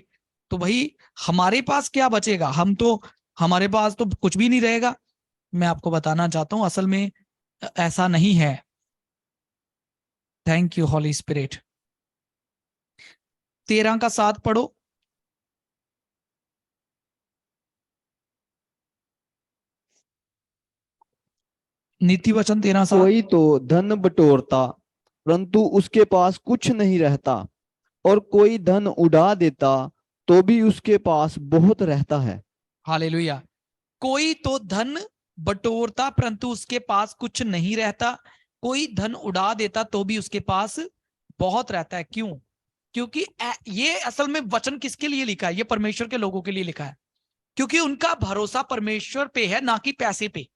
तो भाई हमारे पास क्या बचेगा? हमारे पास तो कुछ भी नहीं रहेगा। मैं आपको बताना चाहता हूं, असल में ऐसा नहीं है। Thank you Holy spirit. 13 का 7 पढ़ो। नीति वचन 13:7। कोई तो धन बटोरता परंतु उसके पास कुछ नहीं रहता, और कोई धन उड़ा देता तो भी उसके पास बहुत रहता है। हालेलुया। कोई तो धन बटोरता परंतु उसके पास कुछ नहीं रहता, कोई धन उड़ा देता तो भी उसके पास बहुत रहता है। क्यों? क्योंकि ये असल में वचन किसके लिए लिखा है? ये परमेश्वर के लोगों के लिए लिखा है, क्योंकि उनका भरोसा परमेश्वर पे है, ना कि पैसे पे।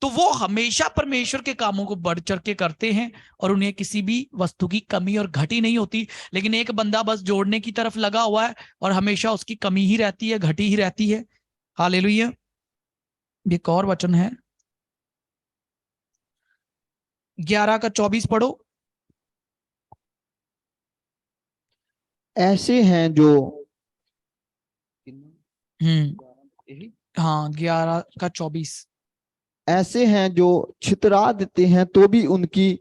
तो वो हमेशा परमेश्वर के कामों को बढ़ चढ़ के करते हैं और उन्हें किसी भी वस्तु की कमी और घटी नहीं होती। लेकिन एक बंदा बस जोड़ने की तरफ लगा हुआ है और हमेशा उसकी कमी ही रहती है, घटी ही रहती है। हालेलुया। एक और वचन है, 11 का 24 पढ़ो। ऐसे हैं जो हाँ, 11 का 24। ऐसे हैं जो छितरा देते हैं तो भी उनकी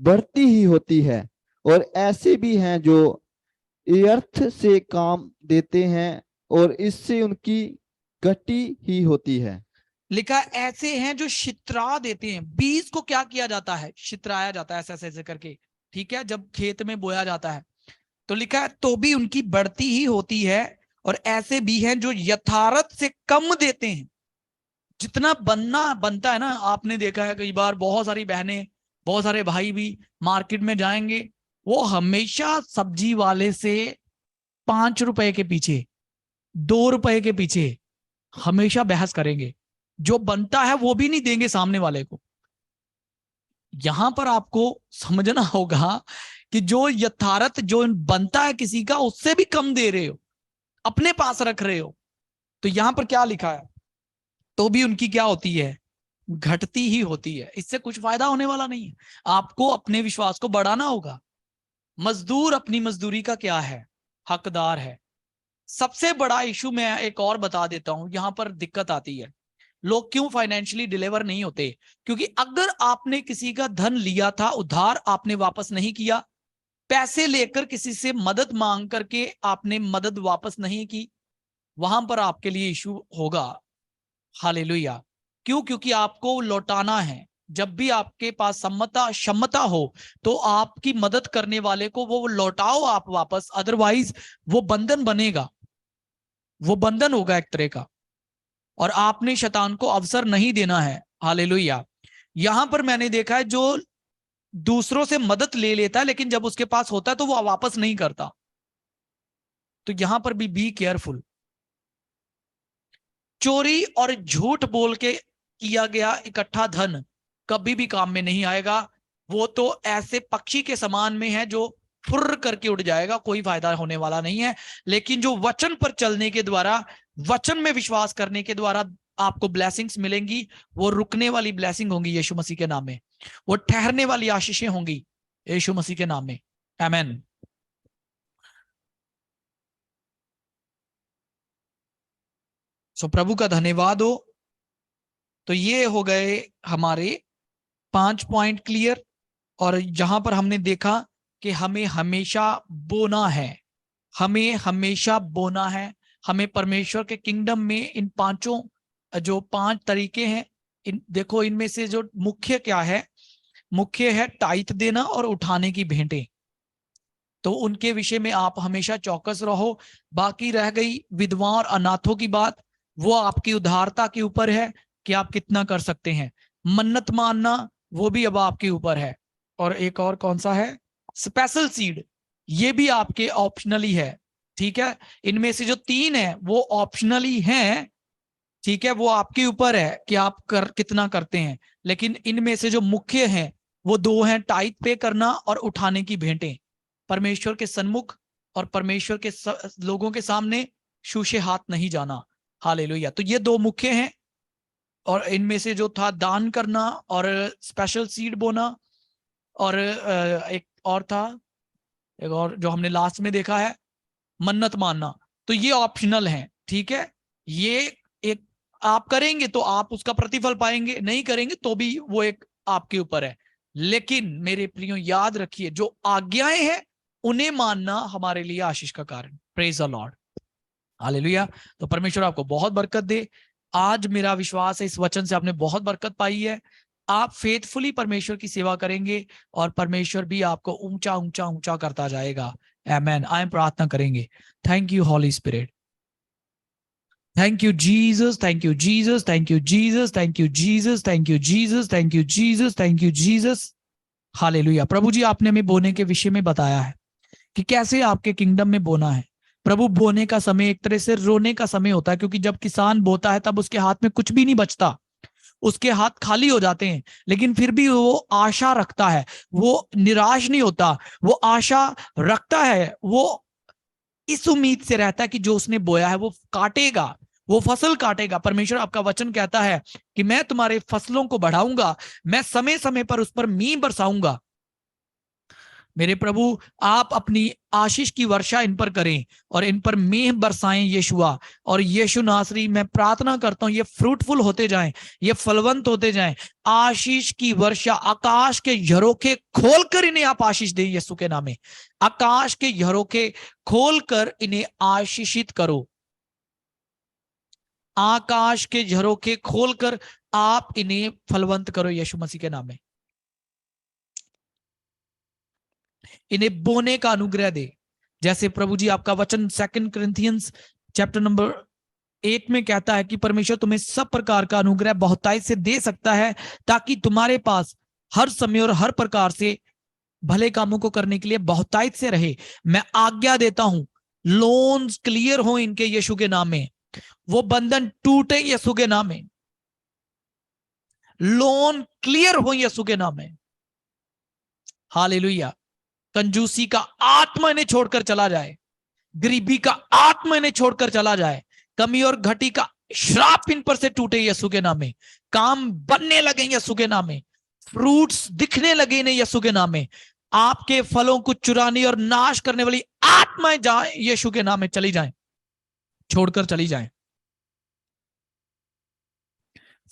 बढ़ती ही होती है, और ऐसे भी हैं जो व्यर्थ से काम देते हैं और इससे उनकी घटी ही होती है। लिखा है, ऐसे हैं जो शित्रा देते हैं। बीज को क्या किया जाता है? शित्राया जाता है, ऐसे ऐसे ऐसे करके। ठीक है, जब खेत में बोया जाता है। तो लिखा है तो भी उनकी बढ़ती ही होती है, और ऐसे भी हैं जो यथार्थ से कम देते हैं। जितना बनना बनता है ना, आपने देखा है कई बार, बहुत सारी बहनें, बहुत सारे भाई भी मार्केट में जाएंगे, वो हमेशा सब्जी वाले से 5 रुपए के पीछे, 2 रुपए के पीछे हमेशा बहस करेंगे। जो बनता है वो भी नहीं देंगे सामने वाले को। यहां पर आपको समझना होगा कि जो यथार्थ जो बनता है किसी का, उससे भी कम दे रहे हो, अपने पास रख रहे हो। तो यहां पर क्या लिखा है? तो भी उनकी क्या होती है? घटती ही होती है। इससे कुछ फायदा होने वाला नहीं है। आपको अपने विश्वास को बढ़ाना होगा। मजदूर अपनी मजदूरी का क्या है? हकदार है। सबसे बड़ा इशू मैं एक और बता देता हूं, यहां पर दिक्कत आती है। लोग क्यों फाइनेंशियली डिलीवर नहीं होते? क्योंकि अगर आपने किसी का धन लिया था उधार, आपने वापस नहीं किया, पैसे लेकर किसी से मदद मांग करके आपने मदद वापस नहीं की, वहां पर आपके लिए इशू होगा। हालेलुया। क्यों? क्योंकि आपको लौटाना है। जब भी आपके पास क्षमता हो तो आपकी मदद करने वाले को वो लौटाओ आप वापस, अदरवाइज वो बंधन बनेगा, वो बंधन होगा एक तरह का, और आपने शैतान को अवसर नहीं देना है। हालेलुया। यहां पर मैंने देखा है जो दूसरों से मदद ले लेता है लेकिन जब उसके पास होता है तो वो वापस नहीं करता। तो यहां पर भी बी केयरफुल। चोरी और झूठ बोल के किया गया इकट्ठा धन कभी भी काम में नहीं आएगा। वो तो ऐसे पक्षी के समान में है जो फुर्र करके उड़ जाएगा, कोई फायदा होने वाला नहीं है। लेकिन जो वचन पर चलने के द्वारा, वचन में विश्वास करने के द्वारा आपको ब्लेसिंग्स मिलेंगी, वो रुकने वाली ब्लेसिंग होंगी यीशु मसीह के नाम में, वो ठहरने वाली आशीषें होंगी यीशु मसीह के नाम में। आमेन। सो प्रभु का धन्यवाद हो। तो ये हो गए हमारे 5 पॉइंट क्लियर। और जहां पर हमने देखा कि हमें हमेशा बोना है, हमें हमेशा बोना है। हमें परमेश्वर के किंगडम में इन पांचों, जो 5 तरीके हैं, देखो इनमें से जो मुख्य क्या है, मुख्य है टाइथ देना और उठाने की भेंटें। तो उनके विषय में आप हमेशा चौकस रहो। बाकी रह गई विधवा और अनाथों की बात, वो आपकी उदारता के ऊपर है कि आप कितना कर सकते हैं। मन्नत मानना, वो भी अब आपके ऊपर है। और एक और कौन सा है, स्पेशल सीड, ये भी आपके ऑप्शनली है। ठीक है, इनमें से जो 3 है वो ऑप्शनली हैं। ठीक है, वो आपके ऊपर है कि आप कितना करते हैं। लेकिन इनमें से जो मुख्य हैं वो 2 हैं, टाइथ पे करना और उठाने की भेंटें, परमेश्वर के सन्मुख और परमेश्वर के लोगों के सामने शूशे हाथ नहीं जाना। हालेलुया। तो ये 2 मुख्य हैं। और इनमें से जो था दान करना और स्पेशल सीड बोना, और एक और था, एक और जो हमने लास्ट में देखा है, मन्नत मानना। तो ये ऑप्शनल है। ठीक है, ये एक आप करेंगे तो आप उसका प्रतिफल पाएंगे, नहीं करेंगे तो भी वो एक आपके ऊपर है। लेकिन मेरे प्रियो याद रखिए, जो आज्ञाएं हैं उन्हें मानना हमारे लिए आशीष का कारण। Praise the Lord. हालेलुया। तो परमेश्वर आपको बहुत बरकत दे। आज मेरा विश्वास है इस वचन से आपने बहुत बरकत पाई है। आप फेथफुली परमेश्वर की सेवा करेंगे और परमेश्वर भी आपको ऊंचा ऊंचा ऊंचा करता जाएगा। आमेन। आए प्रार्थना करेंगे। Thank you Holy Spirit. Thank you Jesus, thank you Jesus, thank you Jesus, thank you Jesus, thank you Jesus, thank you Jesus, thank you Jesus. Hallelujah. प्रभु जी, आपने हमें बोने के विषय में बताया है कि कैसे आपके किंगडम में बोना है। प्रभु, बोने का समय एक तरह से रोने का समय होता है, क्योंकि जब किसान बोता है तब उसके हाथ में कुछ भी नहीं बचता, उसके हाथ खाली हो जाते हैं। लेकिन फिर भी वो आशा रखता है, वो निराश नहीं होता, वो आशा रखता है, वो इस उम्मीद से रहता है कि जो उसने बोया है वो काटेगा, वो फसल काटेगा। परमेश्वर, आपका वचन कहता है कि मैं तुम्हारे फसलों को बढ़ाऊंगा, मैं समय समय पर उस पर मींह बरसाऊंगा। मेरे प्रभु, आप अपनी आशीष की वर्षा इन पर करें और इन पर मेह बरसाएं यीशुआ। और यीशु नासरी, मैं प्रार्थना करता हूं ये फ्रूटफुल होते जाएं, ये फलवंत होते जाएं। आशीष की वर्षा, आकाश के झरोखे खोलकर इन्हें आप आशीष दें यीशु के नाम में। आकाश के झरोखे खोलकर इन्हें आशीषित करो। आकाश के झरोखे खोलकर आप इन्हें फलवंत करो यीशु मसीह के नाम में। इन्हें बोने का अनुग्रह दे। जैसे प्रभु जी, आपका वचन 2 Corinthians चैप्टर नंबर 8 में कहता है कि परमेश्वर तुम्हें सब प्रकार का अनुग्रह बहुतायत से दे सकता है, ताकि तुम्हारे पास हर समय और हर प्रकार से भले कामों को करने के लिए बहुतायत से रहे। मैं आज्ञा देता हूं, लोन्स क्लियर हो इनके यीशु के नाम में, वो बंधन टूटे यीशु के नाम में, लोन क्लियर हो यीशु के नाम में। हालेलुया। कंजूसी का आत्मा इन्हें छोड़कर चला जाए, गरीबी का आत्मा इन्हें छोड़कर चला जाए, कमी और घटी का श्राप इन पर से टूटे यीशु के नाम में। काम बनने लगे यीशु के नाम में, फ्रूट्स दिखने लगे इन्हें यीशु के नाम में। आपके फलों को चुराने और नाश करने वाली आत्माएं जाए यीशु के नाम में चली जाएं, छोड़कर चली जाएं।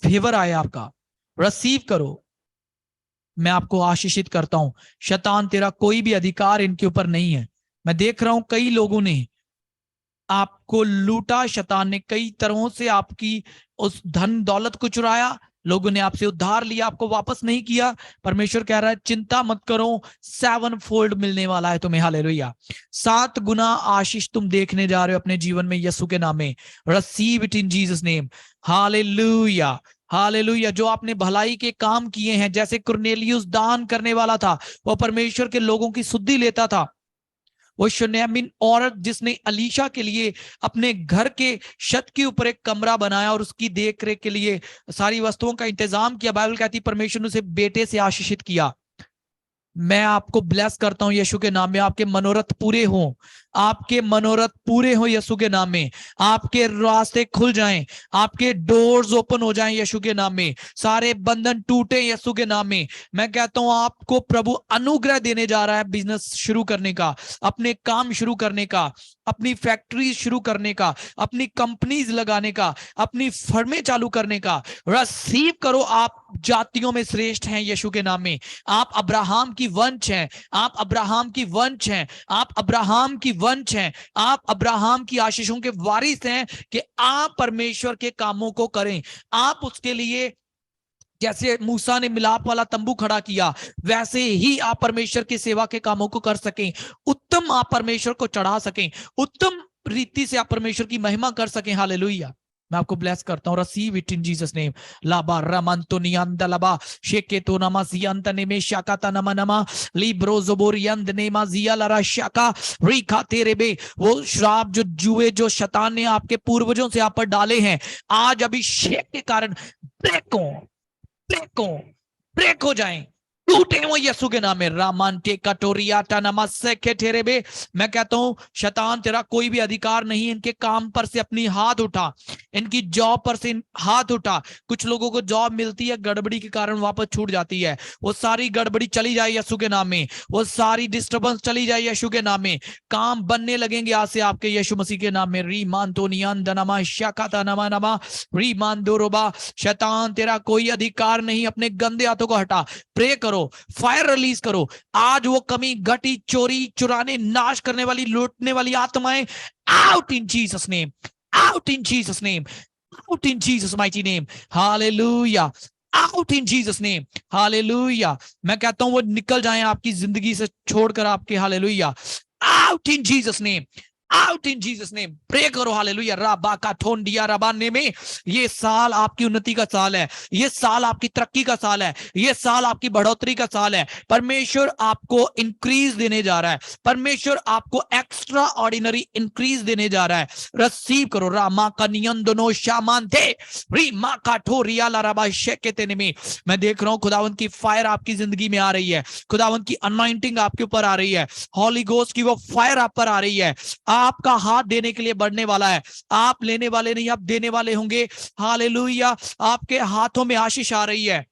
फेवर आए आपका, रिसीव करो। मैं आपको आशीषित करता हूं। शैतान, तेरा कोई भी अधिकार इनके ऊपर नहीं है। मैं देख रहा हूं कई लोगों ने आपको लूटा, शैतान ने कई तरहों से आपकी उस धन दौलत को चुराया, लोगों ने आपसे उधार लिया, आपको वापस नहीं किया। परमेश्वर कह रहा है चिंता मत करो, 7 फोल्ड मिलने वाला है तुम्हें। हालेलुया। 7 गुना आशीष तुम देखने जा रहे हो अपने जीवन में यीशु के नाम में। Receive it in Jesus name. Hallelujah, hallelujah. जो आपने भलाई के काम किए हैं, जैसे कुरनेलियुस दान करने वाला था, वो परमेश्वर के लोगों की सुधि लेता था। वो शुनैमिन औरत जिसने अलीशा के लिए अपने घर के छत के ऊपर एक कमरा बनाया और उसकी देख रेख के लिए सारी वस्तुओं का इंतजाम किया, बाइबल कहती परमेश्वर ने उसे बेटे से आशीषित किया। मैं आपको ब्लेस करता हूं यीशु के नाम में, आपके मनोरथ पूरे हों, आपके मनोरथ पूरे हों यीशु के नाम में। आपके रास्ते खुल जाएं, आपके डोर्स ओपन हो जाएं यीशु के नाम में। सारे बंधन टूटे यीशु के नाम में। मैं कहता हूं आपको प्रभु अनुग्रह देने जा रहा है बिजनेस शुरू करने का, अपने काम शुरू करने का, अपनी फैक्ट्री शुरू करने का, अपनी कंपनीज लगाने का, अपनी फर्में चालू करने का। रिसीव करो, आप जातियों में श्रेष्ठ हैं यीशु के नाम में। आप अब्राहम की वंश हैं, आप अब्राहम की वंश हैं, आप अब्राहम की वंश हैं, आप अब्राहम की आशीषों के वारिस हैं कि आप परमेश्वर के कामों को करें। आप उसके लिए, जैसे मूसा ने मिलाप वाला तंबू खड़ा किया, वैसे ही आप परमेश्वर की सेवा के कामों को कर सकें, उत्तम आप परमेश्वर को चढ़ा सकें, उत्तम रीति से आप परमेश्वर की महिमा कर सकें। हालेलुया। मैं आपको ब्लेस करता हूं। Receive it in Jesus name. लाबा रमंतो नियंद लबा शेके तो नमा सियंत नेमे शाकाता नमा नमा लिब्रो जोबोरियंद नेमा जिया लरा शाका रिखा तेरे बे। वो श्राप जो जुए जो शैतान ने आपके पूर्वजों से आप पर डाले हैं, आज अभिषेक के कारण ब्रेक हो, ब्रेक हो जाएं, टूटे वो यीशु के नाम में। रामांटे कटोरियाटा नमस्से के ठेरेबे। मैं कहता हूं शैतान तेरा कोई भी अधिकार नहीं, इनके काम पर से अपनी हाथ उठा, इनकी जॉब पर से हाथ उठा। कुछ लोगों को जॉब मिलती है, गड़बड़ी के कारण वापस छूट जाती है, वो सारी गड़बड़ी चली जाए यीशु के नाम में, वो सारी डिस्टर्बेंस चली जाए यीशु के नाम में। काम बनने लगेंगे आज से आपके यीशु मसीह के नाम में। रीमान तो नियन दनमा शाकाता नमा नमा रीमान दो रोबा। शैतान तेरा कोई अधिकार नहीं, अपने गंदे हाथों को हटा। प्रे करो, फायर रिलीज करो। आज वो कमी घटी, चोरी चुराने नाश करने वाली लूटने वाली आत्माएं out in Jesus name, out in Jesus name, out in Jesus mighty name. Hallelujah, out in Jesus name. Hallelujah. मैं कहता हूं वो निकल जाएं आपकी जिंदगी से छोड़कर आपके। Hallelujah, out in Jesus name, out in Jesus name. Pray करो। हालेलुया। राबा का ठोंडिया रबाने में, ये साल आपकी उन्नति का साल है, ये साल आपकी तरक्की का साल है, ये साल आपकी बढ़ोतरी का साल है। परमेश्वर आपको इंक्रीज देने जा रहा है, परमेश्वर आपको एक्स्ट्रा ऑर्डिनरी इंक्रीज देने जा रहा है। रिसीव करो। रामा का नियंदनो शामान थे रीमा का ठोरिया लाराबा शेकेते में। मैं देख रहा हूं खुदावंत की फायर आपकी जिंदगी में आ रही है, खुदावंत की अनॉइंटिंग आपके ऊपर आ रही है, हॉली गोस्ट की वो फायर आप पर आ रही है। आपका हाथ देने के लिए बढ़ने वाला है, आप लेने वाले नहीं, आप देने वाले होंगे। हालेलुया। आपके हाथों में आशीष आ रही है,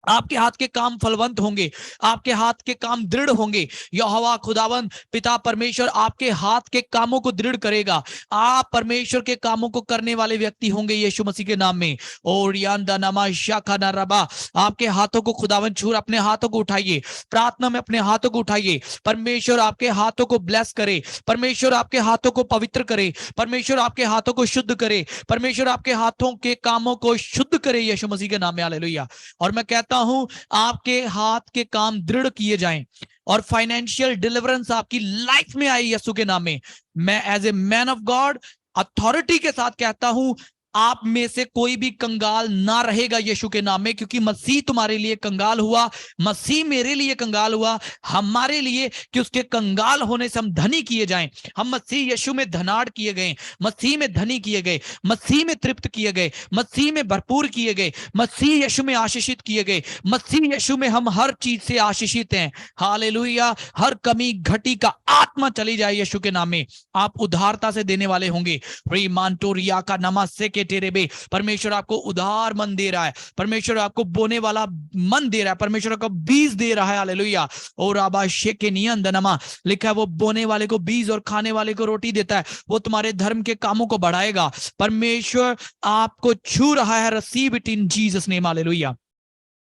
आपके हाथ के काम फलवंत होंगे, आपके हाथ के काम दृढ़ होंगे। यहोवा खुदावंद पिता परमेश्वर आपके हाथ के कामों को दृढ़ करेगा। आप परमेश्वर के कामों को करने वाले व्यक्ति होंगे यीशु मसीह के नाम में। और नमा शाखा न रबा। आपके हाथों को खुदावंद छू, अपने हाथों को उठाइए, प्रार्थना में अपने हाथों को उठाइए। परमेश्वर आपके हाथों को ब्लेस करे, परमेश्वर आपके हाथों को पवित्र करे, परमेश्वर आपके हाथों को शुद्ध करे, परमेश्वर आपके हाथों के कामों को शुद्ध करे यीशु मसीह के नाम में। हालेलुया। और मैं कहता हूं आपके हाथ के काम दृढ़ किए जाएं और फाइनेंशियल डिलीवरेंस आपकी लाइफ में आई यीशु के नाम में। मैं as a man of God authority के साथ कहता हूं, आप में से कोई भी कंगाल ना रहेगा यीशु के नाम में, क्योंकि मसीह तुम्हारे लिए कंगाल हुआ, मसीह मेरे लिए कंगाल हुआ, हमारे लिए, कि उसके कंगाल होने से हम धनी किए जाएं। हम मसीह यीशु में धनाढ़ किए गए, मसीह में धनी किए गए, मसीह में तृप्त किए गए, मसीह में भरपूर किए गए, मसीह यीशु में आशीषित किए गए, मसीह यीशु में हम हर चीज से आशीषित हैं। हालेलुया। हर कमी घटी का आत्मा चली जाए यीशु के नाम में। आप उदारता से देने वाले होंगे। रीमांटोरिया का नमस्ते के तेरे बे। परमेश्वर आपको उदार मन दे रहा है, परमेश्वर आपको बोने वाला मन दे रहा है, परमेश्वर आपको बीज दे रहा है। हालेलुया। और आबा शेके नियंदनमा लिखा है, वो बोने वाले को बीज और खाने वाले को रोटी देता है। वो तुम्हारे धर्म के कामों को बढ़ाएगा। परमेश्वर आपको छू रहा है। Receive it in Jesus name. Hallelujah.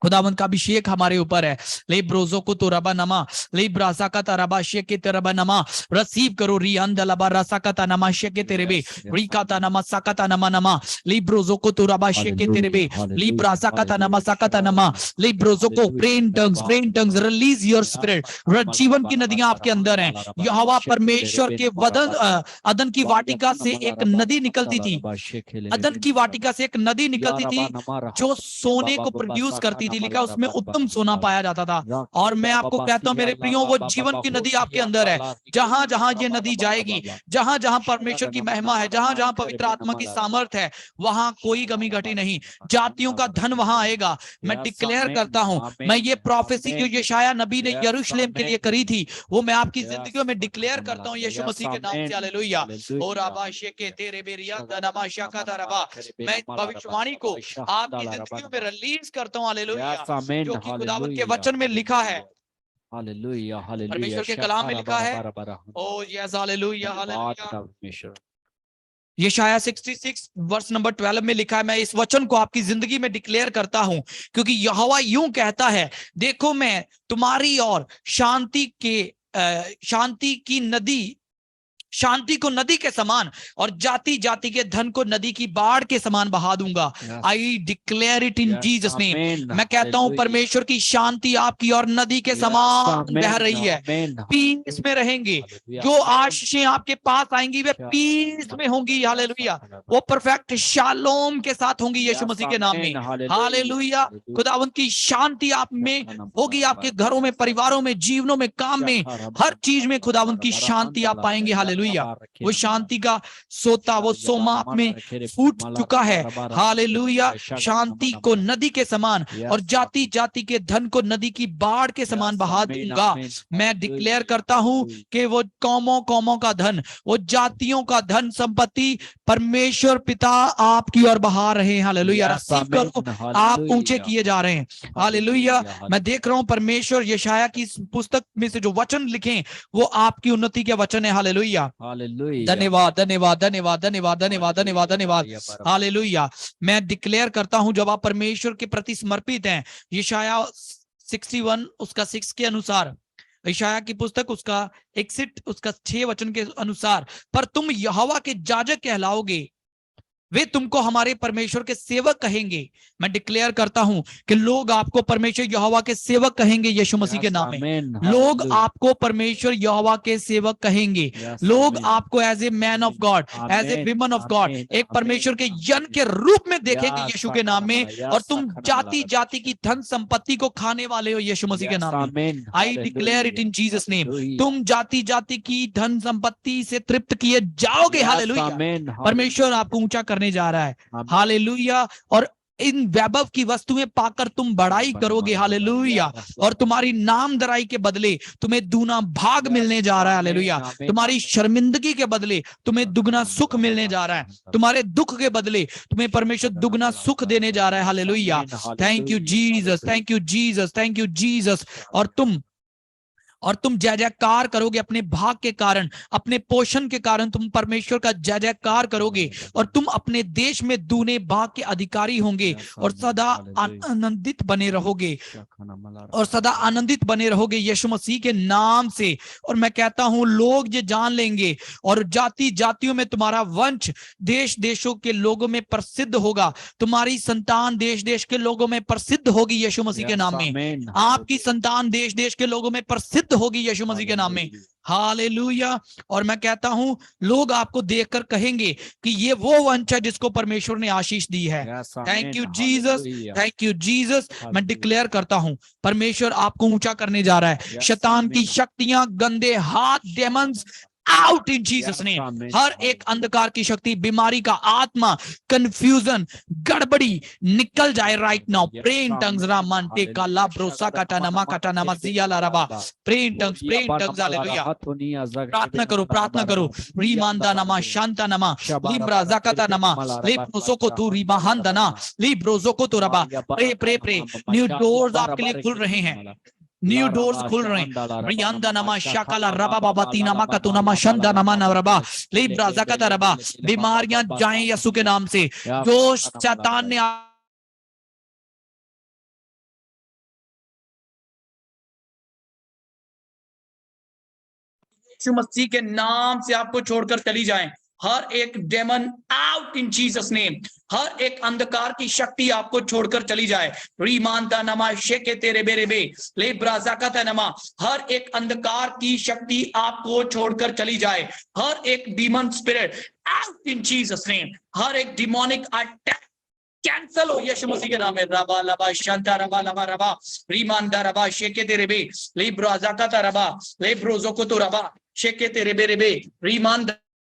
खुदावंत का अभिषेक हमारे ऊपर है। ले ब्रोजो को तो रबा नमा, ले ब्रासा का तरबा शेके तेरबा नमा, रिसीव करो रियान दलबा रसा का नमा शेके तेरेबे, रिका ता नमा साका नमा नमा, ले ब्रोजो को तो रबा शेके तेरेबे, ले ब्रासा का नमा साका नमा, ले ब्रोजो को PRAN tongues release your spirit. जीवन की नदियां आपके अंदर हैं। यहोवा परमेश्वर के अदन की वाटिका से एक नदी निकलती थी, अदन की वाटिका से एक नदी निकलती थी जो सोने को प्रोड्यूस करती थी। लिखा उसमें उत्तम सोना पाया जाता था। और मैं आपको कहता हूं मेरे प्रियो, वो जीवन की नदी आपके अंदर है। जहां जहां ये नदी जाएगी, जहां जहां परमेश्वर की महिमा है, जहां जहां पवित्र आत्मा की सामर्थ है, वहां कोई कमी घटी नहीं। जातियों का धन वहां आएगा। मैं डिक्लेयर करता हूं, मैं ये प्रोफेसी जो यशाया नबी ने यरूशलेम के लिए करी थी, वो मैं आपकी जिंदगियों में डिक्लेयर करता हूं यीशु मसीह के नाम से। हालेलुया। और आबाशे के तेरे बेरिया दनामाशा का दरबा, मैं भविष्यवाणी को आपकी जिंदगियों में रिलीज करता हूं। हालेलुया। जो कि खुदावंत के वचन में लिखा है, हालेलुया, परमेश्वर के कलाम में लिखा है। Oh yes, hallelujah, hallelujah. यशाया 66 वर्स नंबर 12 में लिखा है, मैं इस वचन को आपकी जिंदगी में डिक्लेयर करता हूं, क्योंकि यहोवा यूं कहता है, देखो मैं तुम्हारी और शांति को नदी के समान और जाति जाति के धन को नदी की बाढ़ के समान बहा दूंगा। I declare it in Jesus name. मैं कहता हूं परमेश्वर की शांति आपकी और नदी के समान बह रही है। पीस में रहेंगे। जो आशीषें आपके पास आएंगी वे पीस में होंगी। हालेलुया। वो परफेक्ट शालोम के साथ होंगी यीशु मसीह के नाम में। हालेलुया। खुदावंत की शांति आप में होगी, आपके घरों में, परिवारों में, जीवनों में, काम में, हर चीज में खुदावंत की शांति आप पाएंगे। हालेलुया। वो शांति का सोता, वो सोमा आप में फूट चुका है। हालेलुया। शांति को नदी के समान और जाति जाति के धन को नदी की बाढ़ के समान बहा दूंगा। मैं डिक्लेयर करता हूं कि वो कौमों का धन, वो जातियों का धन संपत्ति परमेश्वर पिता आपकी ओर बहा रहे हैं। हालेलुया। रिसीव करो, आप ऊंचे किए जा रहे हैं। हालेलुया। मैं देख रहा हूं परमेश्वर यशाया की पुस्तक में से जो वचन लिखे वो आपकी उन्नति के वचन है। हालेलुया। धन्यवाद धन्यवाद धन्यवाद धन्यवाद धन्यवाद धन्यवाद धन्यवाद। हालेलुया। मैं डिक्लेयर करता हूं जब आप परमेश्वर के प्रति समर्पित हैं, यशाया 61 उसका 6 के अनुसार, यशाया की पुस्तक उसका 61 उसका 6 वचन के अनुसार, पर तुम यहोवा के जाजक कहलाओगे, वे तुमको हमारे परमेश्वर के सेवक कहेंगे। मैं डिक्लेयर करता हूं कि लोग आपको परमेश्वर यहोवा के सेवक कहेंगे यीशु मसीह के नाम में। लोग आपको परमेश्वर यहोवा के सेवक कहेंगे। लोग आपको as a man of God, as a women of God, एक परमेश्वर के यन के रूप में देखेंगे यीशु के नाम में। और तुम जाति जाति की धन संपत्ति को खाने वाले हो यीशु मसीह के नाम में। I declare it in Jesus name. तुम जाति जाति की धन संपत्ति से तृप्त किए जाओगे। हालेलुया। परमेश्वर आपको ऊंचा करने जा रहा है। हालेलुया। और इन वैभव की वस्तुएं पाकर तुम बड़ाई करोगे। हालेलुया। और तुम्हारी नामधराई के बदले तुम्हें दूना भाग मिलने जा रहा है। हालेलुया। तुम्हारी शर्मिंदगी के बदले तुम्हें दुगना सुख मिलने जा रहा है। तुम्हारे दुख के बदले तुम्हें परमेश्वर दुगना सुख देने जा रहा है। Hallelujah. Thank you Jesus, thank you Jesus, thank you Jesus. और तुम जय जयकार करोगे अपने भाग के कारण, अपने पोषण के कारण तुम परमेश्वर का जय जयकार करोगे। और तुम अपने देश में दूने भाग के अधिकारी होंगे और सदा आनंदित बने रहोगे, और सदा आनंदित बने रहोगे यीशु मसीह के नाम से। और मैं कहता हूं लोग ये जान लेंगे और जाति जातियों में तुम्हारा वंश देश देशों के लोगों में प्रसिद्ध होगा। तुम्हारी संतान देश देश के लोगों में प्रसिद्ध होगी यीशु मसीह के नाम में। आपकी संतान देश देश के लोगों में प्रसिद्ध होगी यीशु मसीह के नाम में। हालेलुया। और मैं कहता हूं लोग आपको देखकर कहेंगे कि ये वो वंश है जिसको परमेश्वर ने आशीष दी है। Thank you Jesus, thank you Jesus. मैं डिक्लेयर करता हूं परमेश्वर आपको ऊंचा करने जा रहा है। शैतान की शक्तियां, गंदे हाथ, demons out in Jesus name. हर एक अंधकार की शक्ति, बीमारी का आत्मा, कंफ्यूजन, गड़बड़ी निकल जाए राइट नाउ। प्रेन टंग्स रामांटे का लाब्रोसा काटा नमा जिया लाराबा। Pray in tongues. हालेलुया। प्रार्थना करो, प्रार्थना करो। रीमांदा नमा शांता नमा लिब्रा जाकाता नमा लेप्रोसो को तू रिबाहांदा ना लिब्रोजो को तो रबा। Pray pray pray. New doors आपके लिए खुल रहे हैं। न्यू डोर्स खुल रहे हैं। रियांदा नमा शाकाला रबा बाबा तीना मा का तुना मा शंदा नमा नरबा लिब्रा जाकाता रबा। बीमारियां जाएं यीशु के नाम से। जो शैतान ने यीशु मसीह के नाम से आपको छोड़कर चली जाएं। हर एक demon out in Jesus name. हर एक अंधकार की शक्ति आपको छोड़कर चली जाए। रीमानता नमा शेके तेरे बेरे बे ले ब्राजाका नमा। हर एक अंधकार की शक्ति आपको छोड़कर चली जाए। हर एक demon spirit out in Jesus name. हर एक डिमोनिक अटैक कैंसल हो यीशु मसीह के नाम में। रबा लबा शांता रबा लबा रबा रीमानदा रबा शेके तेरे बे ले ब्राजाका रबा ले ब्रोजो को तो रबा शेके तेरे बेरे बे रीमान